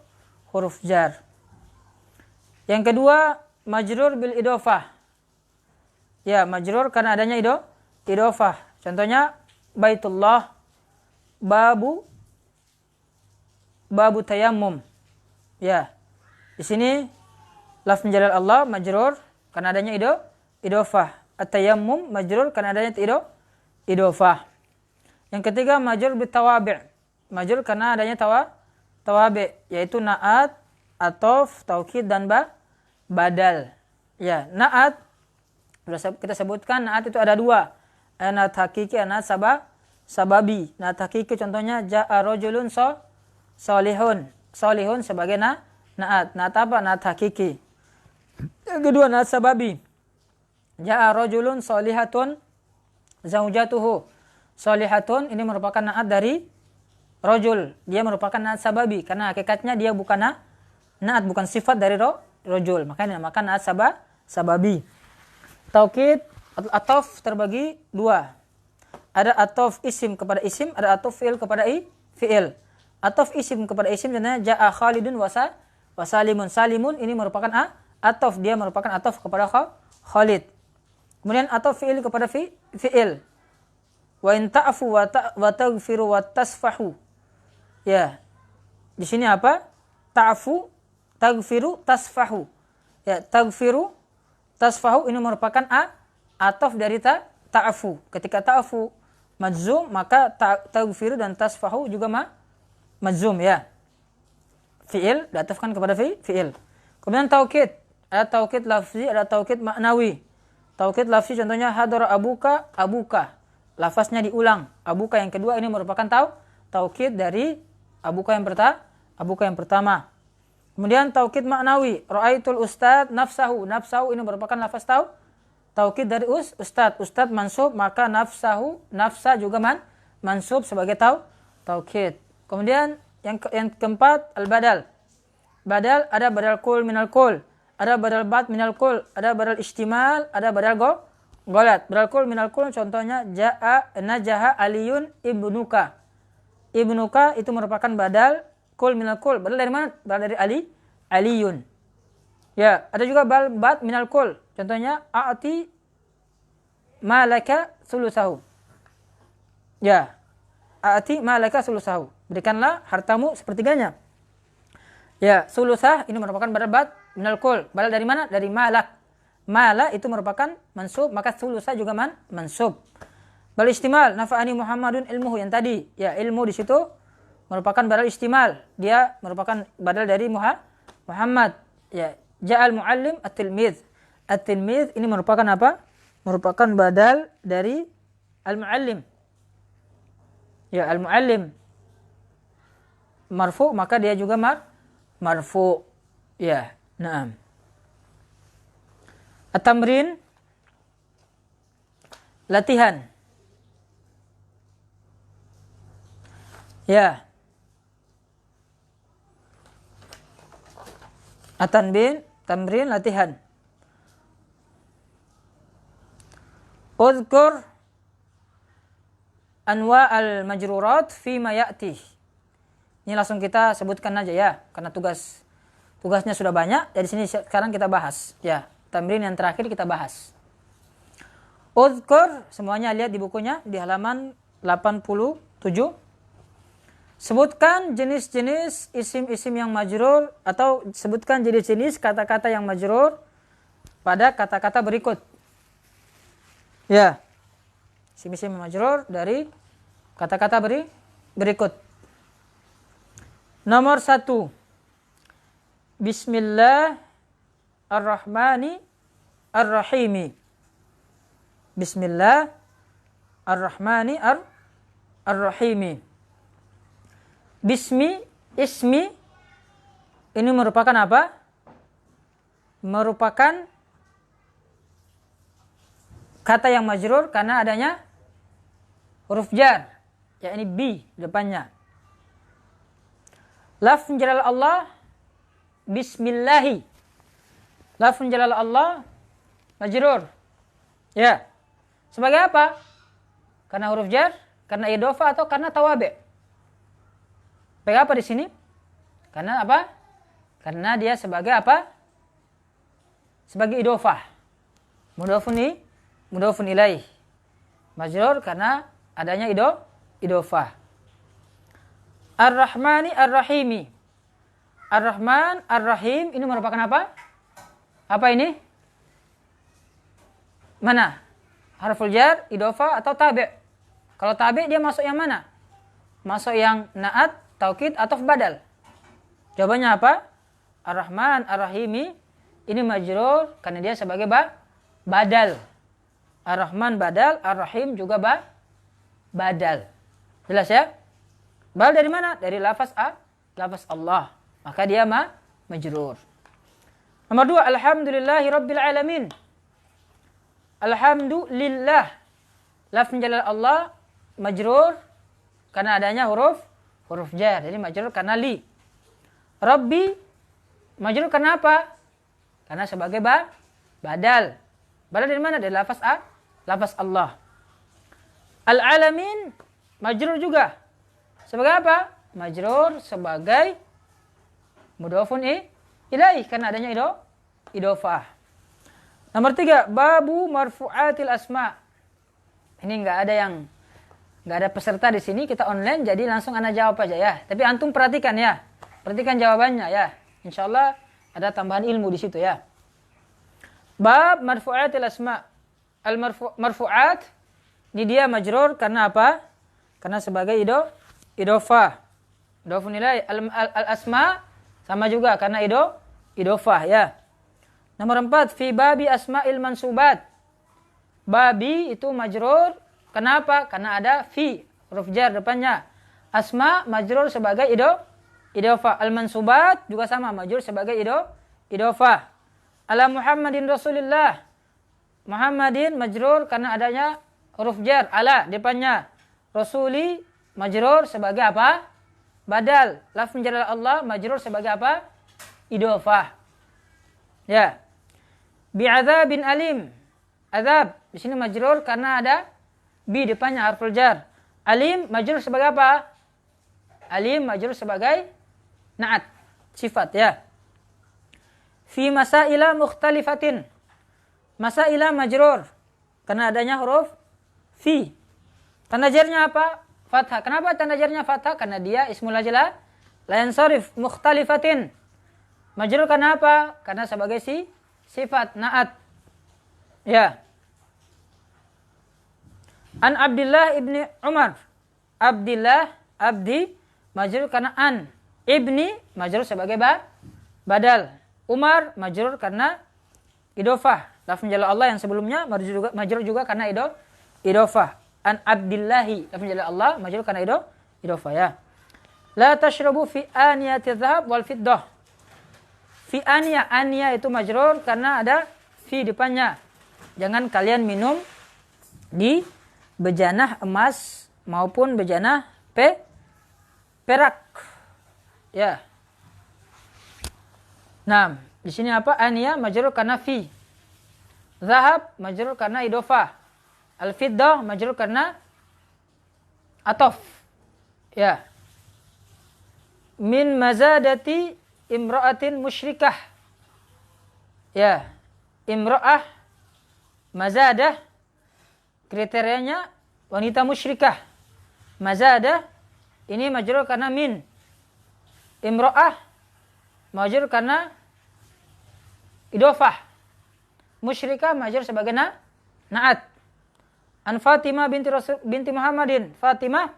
A: jar. Yang kedua, majrur bil idhofah. Ya, majrur karena adanya idhofah. Contohnya Baitullah, babu tayammum. Ya. Di sini lafz jalal Allah majrur karena adanya idhofah. At-tayammum majrur karena adanya idhofah. Yang ketiga majrur bitawabi'. Majrur karena adanya tawabi', yaitu na'at, atof, taukid dan badal. Ya, na'at sudah kita sebutkan na'at itu ada 2. Na'at hakiki, na'at sababi. Na'at hakiki contohnya ja'a rajulun salihun. Salihun sebagai na'at. Na'at apa? Na'at hakiki. Yang kedua na'at sababi. Ja'a rajulun salihatun zaujatuhu. Salihatun ini merupakan na'at dari rajul. Dia merupakan na'at sababi karena hakikatnya dia bukan na'at, bukan sifat dari rajul. Makanya dinamakan na'at sababi. Taukid atof terbagi 2. Ada atof isim kepada isim, ada atof fi'il kepada fi'il. Atof isim kepada isim contohnya ja'a Khalidun wa Salimun. Salimun ini merupakan atof, dia merupakan atof kepada Khalid. Kemudian atof fi'il kepada fi'il. Wa in ta'fu wa taghfiru wa tasfahu. Ya. Di sini apa? Ta'fu, taghfiru, tasfahu. Ya, taghfiru, tasfahu ini merupakan atof dari ta'fu. Ketika ta'fu majzum, maka taghfiru dan tasfahu juga majzum ya. Fi'il diatafkan kepada fi'il. Kemudian taukid. Ada taukid lafzi, ada taukid maknawi. Taukid lafzi contohnya hadara abuka. Lafaznya diulang. Abuka yang kedua ini merupakan taukid dari abuka yang pertama. Kemudian taukid maknawi. Ra'aitul ustad nafsahu. Nafsahu ini merupakan lafaz taukid dari ustad. Ustad mansub, maka nafsa juga mansub sebagai taukid. Kemudian yang keempat al-badal. Badal ada badal kul minal kul, ada badal bat minal kul, ada badal istimal, ada badal golat. Badal kul minal kul contohnya najaha aliyun ibnuka. Ibnuka itu merupakan badal kul minal kul. Badal dari mana? Badal dari aliyun. Ya, ada juga badal bat minal kul. Contohnya a'ti malaka sulusahu. Ya. A'ti malaka sulusahu. Berikanlah hartamu sepertiganya. Ya, sulusah ini merupakan badal bat minal kul. Badal dari mana? Dari malak. Mala itu merupakan mansub, maka sulusah juga mansub. Bal istimal nafa'ani Muhammadun ilmuhu yang tadi. Ya, ilmu di situ merupakan badal istimal. Dia merupakan badal dari Muhammad. Ya, ja'al muallim at-tilmidz. At-tilmidz ini merupakan apa? Merupakan badal dari al-muallim. Ya, al-muallim marfu, maka dia juga marfu. Ya, na'am. At-tamrin, latihan. Ya. Tamrin, latihan. Udhkur anwa al-majrurat fi ma ya'ti. Ini langsung kita sebutkan aja ya, karena tugasnya sudah banyak. Dari sini sekarang kita bahas. Ya, tamrin yang terakhir kita bahas. Udhkur, semuanya lihat di bukunya di halaman 87. Sebutkan jenis-jenis isim-isim yang majrur atau sebutkan jenis-jenis kata-kata yang majrur pada kata-kata berikut. Ya. Isim-isim yang majrur dari kata-kata berikut. Nomor 1. Bismillahirrahmanirrahim. Bismillahirrahmanirrahim. Ismi ini merupakan apa? Merupakan kata yang majrur karena adanya huruf jar, yakni bi depannya. Lafz jalal Allah bismillahi. Lafz jalal Allah majrur. Ya. Sebagai apa? Karena huruf jar, karena idhofah atau karena tawabi'? Sebagai apa di sini? Karena apa? Karena dia sebagai apa? Sebagai idhofah. Mudhofun ilaih. Majrur karena adanya idhofah. Ar-Rahmani Ar-Rahimi. Ar-Rahman Ar-Rahim ini merupakan apa? Apa ini? Mana? Harful jar, idhofah atau tabi'? Kalau tabi' dia masuk yang mana? Masuk yang na'at, taukid atau badal? Jawabannya apa? Ar-Rahman Ar-Rahimi ini majrur karena dia sebagai badal. Ar-Rahman badal, Ar-Rahim juga badal. Jelas ya? Badal dari mana? Dari lafaz Allah. Maka dia majrur. Nomor 2, alhamdulillahi rabbil alamin. Alhamdulillah. Lafz jalal Allah majrur karena adanya huruf jar. Jadi majrur karena li. Rabbi majrur karena apa? Karena sebagai badal. Badal dari mana? Dari lafaz Allah. Al-alamin majrur juga. Sebagai apa? Majrur sebagai mudhofun ilaih karena adanya idhofah. Nomor 3, babu marfu'atil asma. Ini enggak ada peserta di sini, kita online jadi langsung ana jawab aja ya. Tapi antum perhatikan ya. Perhatikan jawabannya ya. Insyaallah ada tambahan ilmu di situ ya. Bab marfu'atil asma. Marfu'at ini dia majrur karena apa? Karena sebagai idhofah. Idhofun ilaih. Al-asma sama juga karena idhofah ya. Nomor 4, fi babi asma'il mansubat. Babi itu majrur. Kenapa? Karena ada fi, huruf jar depannya. Asma majrur sebagai idhofah. Al-mansubat juga sama, majrur sebagai idhofah. Ala Muhammadin Rasulillah. Muhammadin majrur karena adanya huruf jar. Ala depannya. Rasuli majrur sebagai apa? Badal. Lafz jalal Allah majrur sebagai apa? Idhofah. Ya. Bi'adzabin alim. Azab di sini majrur karena ada bi depannya harful jar. Alim majrur sebagai apa? Alim majrur sebagai na'at, sifat ya. Fi masaila mukhtalifatin. Masaila majrur karena adanya huruf fi. Tanda jarnya apa? Fathah. Kenapa tanda jarnya fathah? Karena dia ismul jalal la yansarif mukhtalifatin. Majrur karena apa? Karena sebagai sifat na'at. Ya. An Abdullah ibni Umar. Abdi majrur karena an. Ibni majrur sebagai badal. Umar majrur karena idofah. Lafz jalal Allah yang sebelumnya majrur juga karena idofah. An Abdillahi, lafz jalal Allah majrur karena idofah ya. La tashrabu fi aniyati dhahab wal fiddah. Fi aniyah itu majrur karena ada fi depannya. Jangan kalian minum di bejanah emas maupun bejanah perak. Ya. Nah, di sini apa? Aniyah majrur karena fi. Zahab majrur karena idofah. Al-fiddah majrur karena atof. Ya. Min mazadati imra'atin musyrikah. Ya. Imra'ah mazadah kriterianya wanita musyrikah. Mazadah ini majrur karena min. Imra'ah majrur karena idofah. Musyrikah majrur sebagai na'at. An Fatimah binti Muhammadin. Fatimah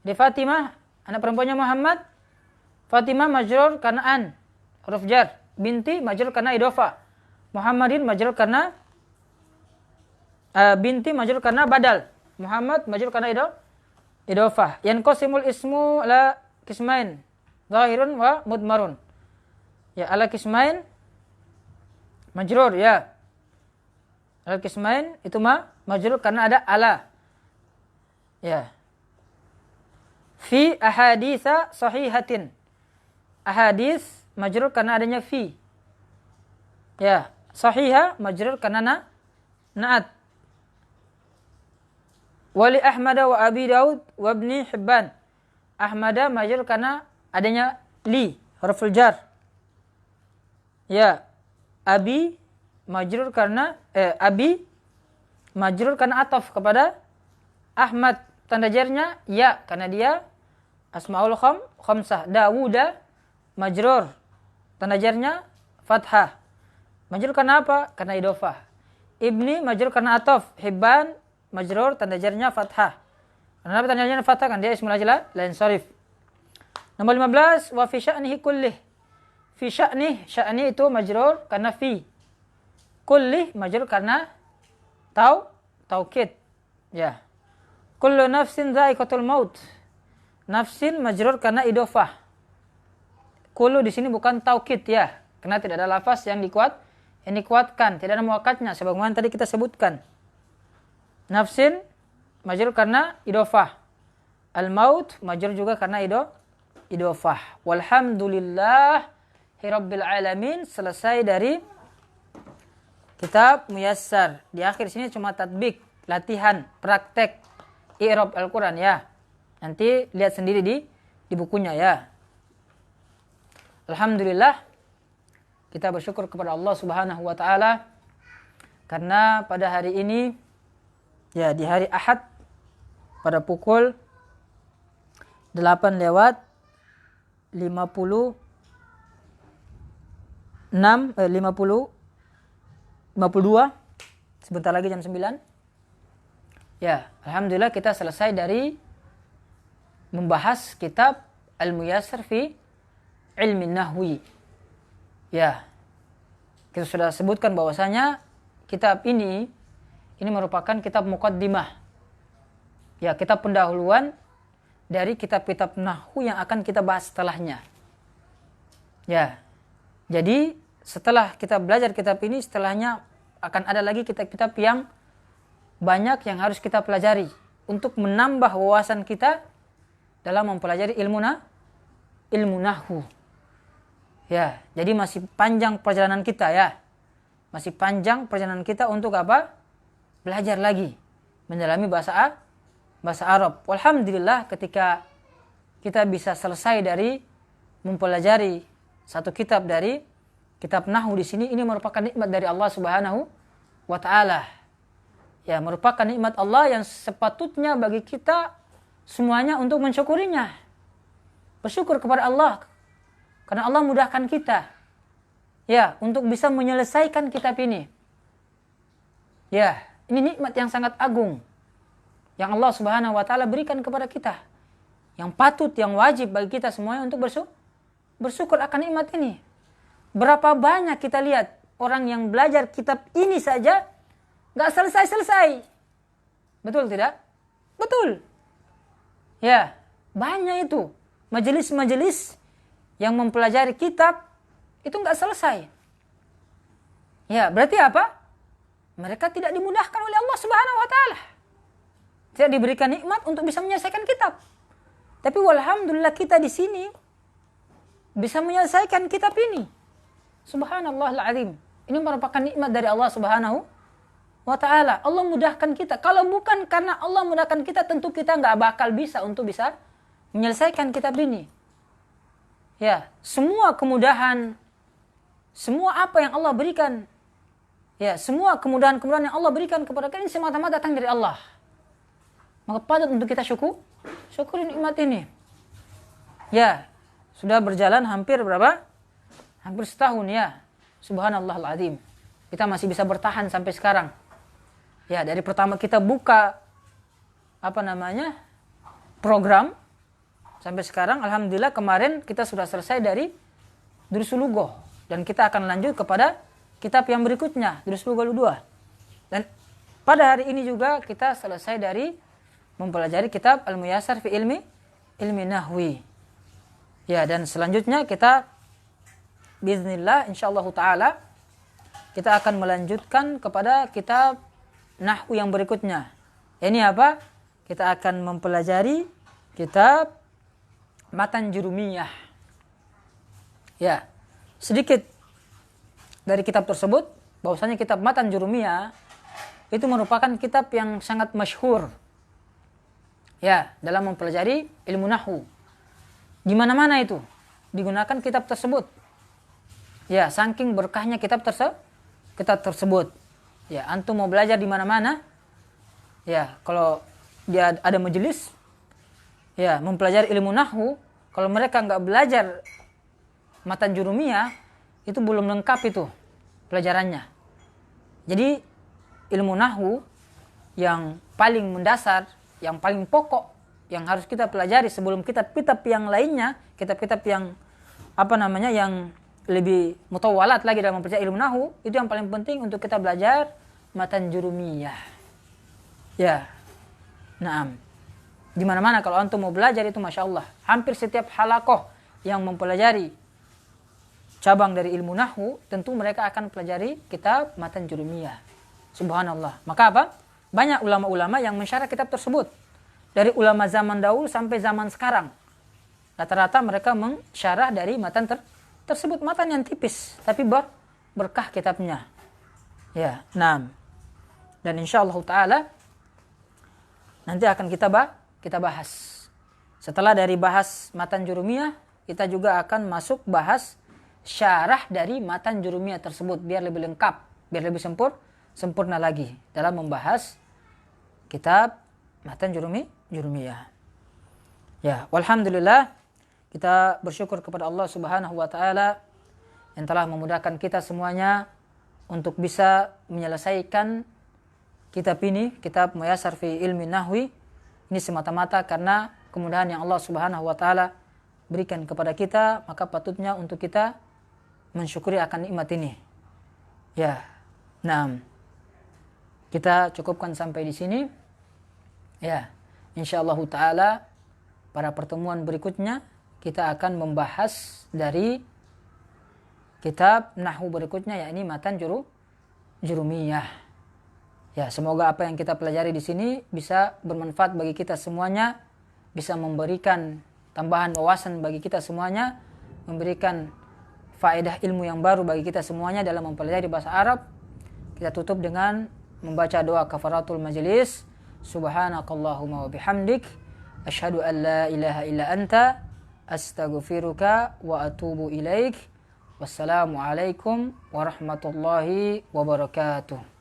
A: di Fatimah anak perempuannya Muhammad. Fatimah majrur karena an, huruf jar. Binti majrur karena idofah. Muhammadin majrur karena binti majrur karena badal. Muhammad majrur karena idofah. Yanqasimul ismu ala kismain, zahirun wa mudmarun. Ya, ala kismain majrur ya. Ala kismain itu majrur karena ada ala. Ya. Fi ahaditsa sahihatin. Ahadits majrur karena adanya fi. Ya, sahihah majrur karena na'at. Wali Ahmad wa Abi Daud wa Ibni Hibban. Ahmad majrur karena adanya li, huruful jar. Ya. Abi majrur karena Abi majrur karena ataf kepada Ahmad. Tanda jarnya ya karena dia asmaul khamsah. Dawuda majrur. Tanda jarnya fathah. Majrur karena apa? Karena idofah. Ibni majrur karena ataf. Hibban majrur tanda jarnya fathah. Kenapa tanda jarnya fathah? Kan dia ismul ajlah lain sarif. Nomor 15 wa fi sya'nihi kullih. Fi sya'ni itu majrur karena fi. Kullih majrur karena taukid. Ya. Kullu nafsin dha'iqatul maut. Nafsin majrur karena idofah. Kullu di sini bukan taukid ya. Karena tidak ada lafaz yang dikuatkan, tidak ada muakkadnya sebagaimana tadi kita sebutkan. Nafsin majrur karena idofah. Al-maut majrur juga karena idofah. Walhamdulillahirabbil alamin. Selesai dari kitab Muyassar. Di akhir sini cuma tatbik, latihan, praktek i'rab Al-Qur'an ya. Nanti lihat sendiri di bukunya ya. Alhamdulillah kita bersyukur kepada Allah Subhanahu wa taala karena pada hari ini ya di hari Ahad pada pukul 8 lewat 52 sebentar lagi jam 9. Ya, alhamdulillah kita selesai dari membahas kitab Al-Muyassar fi Ilmi Nahwi. Ya. Kita sudah sebutkan bahwasanya kitab ini merupakan kitab muqaddimah. Ya, kitab pendahuluan dari kitab-kitab nahwu yang akan kita bahas setelahnya. Ya. Jadi, setelah kita belajar kitab ini, setelahnya akan ada lagi kitab-kitab yang banyak yang harus kita pelajari untuk menambah wawasan kita dalam mempelajari ilmu nahwu. Ya, jadi masih panjang perjalanan kita ya. Masih panjang perjalanan kita untuk apa? Belajar lagi mendalami bahasa Arab. Alhamdulillah ketika kita bisa selesai dari mempelajari satu kitab dari kitab nahwu di sini, ini merupakan nikmat dari Allah Subhanahu wa taala. Ya, merupakan nikmat Allah yang sepatutnya bagi kita semuanya untuk mensyukurinya. Bersyukur kepada Allah karena Allah mudahkan kita ya untuk bisa menyelesaikan kitab ini. Ya, ini nikmat yang sangat agung yang Allah Subhanahu wa taala berikan kepada kita. yang patut, yang wajib bagi kita semuanya untuk bersyukur akan nikmat ini. Berapa banyak kita lihat orang yang belajar kitab ini saja nggak selesai-selesai. Betul tidak? Betul. Ya, banyak itu majelis-majelis yang mempelajari kitab itu nggak selesai. Ya, berarti apa? Mereka tidak dimudahkan oleh Allah Subhanahu wa taala. Tidak diberikan nikmat untuk bisa menyelesaikan kitab. Tapi walhamdulillah kita di sini bisa menyelesaikan kitab ini. Subhanallahul azim. Ini merupakan nikmat dari Allah Subhanahu wa taala. Allah mudahkan kita. Kalau bukan karena Allah mudahkan kita, tentu kita nggak bakal bisa untuk bisa menyelesaikan kitab ini. Ya, semua kemudahan, semua apa yang Allah berikan, ya, semua kemudahan-kemudahan yang Allah berikan kepada kita ini semata-mata datang dari Allah. Maka patut untuk kita syukuri nikmat ini. Ya, sudah berjalan hampir berapa? Hampir setahun ya. Subhanallahul azim. Kita masih bisa bertahan sampai sekarang. Ya, dari pertama kita buka program sampai sekarang, alhamdulillah kemarin kita sudah selesai dari Durusul Lughah dan kita akan lanjut kepada kitab yang berikutnya, Durusul Lughah 2. Dan pada hari ini juga kita selesai dari mempelajari kitab Al-Muyassar fi ilmi nahwi. Ya, dan selanjutnya kita biiznillah insyaallah taala kita akan melanjutkan kepada kitab nahwu yang berikutnya. Ini apa? Kita akan mempelajari kitab Matan Jurumiyah. Ya, sedikit dari kitab tersebut bahwasanya kitab Matan Jurumiyah itu merupakan kitab yang sangat masyhur. Ya, dalam mempelajari ilmu nahwu. Di mana-mana itu digunakan kitab tersebut. Ya, saking berkahnya kitab tersebut. Ya, antum mau belajar di mana-mana. Ya, kalau dia ada majelis, ya, mempelajari ilmu nahwu, kalau mereka nggak belajar Matan Jurumiyah, itu belum lengkap itu pelajarannya. Jadi, ilmu nahwu yang paling mendasar, yang paling pokok, yang harus kita pelajari sebelum kitab-kitab yang lainnya, kitab-kitab yang yang lebih mutawalat lagi dalam mempelajari ilmu nahwu, itu yang paling penting untuk kita belajar Matan Jurumiyah. Ya, naam. Di mana-mana kalau antum mau belajar itu masya Allah, hampir setiap halakoh yang mempelajari cabang dari ilmu nahwu, tentu mereka akan pelajari kitab Matan Jurumiyah. Subhanallah. Maka apa? Banyak ulama-ulama yang mensyarah kitab tersebut. Dari ulama zaman dahulu sampai zaman sekarang. Rata-rata mereka mensyarah dari matan tersebut. Matan yang tipis, tapi berkah kitabnya. Ya, naam. Dan insyaallah ta'ala nanti akan kita bahas. Setelah dari bahas Matan Jurumiyah, kita juga akan masuk bahas syarah dari Matan Jurumiyah tersebut. Biar lebih lengkap, biar lebih sempurna lagi dalam membahas kitab Matan Jurumiyah. Ya, walhamdulillah kita bersyukur kepada Allah Subhanahu wa taala yang telah memudahkan kita semuanya untuk bisa menyelesaikan kitab ini, kitab Muyassar fi ilmi nahwi. Ini semata-mata karena kemudahan yang Allah Subhanahu wa taala berikan kepada kita, maka patutnya untuk kita mensyukuri akan nikmat ini. Ya. Naam. Kita cukupkan sampai di sini. Ya, insyaallah taala pada pertemuan berikutnya kita akan membahas dari kitab nahwu berikutnya, yakni Matan Jurumiyah. Ya, semoga apa yang kita pelajari di sini bisa bermanfaat bagi kita semuanya, bisa memberikan tambahan wawasan bagi kita semuanya, memberikan faedah ilmu yang baru bagi kita semuanya dalam mempelajari bahasa Arab. Kita tutup dengan membaca doa kafaratul majlis. Subhanakallahumma wa bihamdik asyhadu an la ilaha illa anta astaghfiruka wa atubu ilaik. Wassalamu alaikum warahmatullahi wabarakatuh.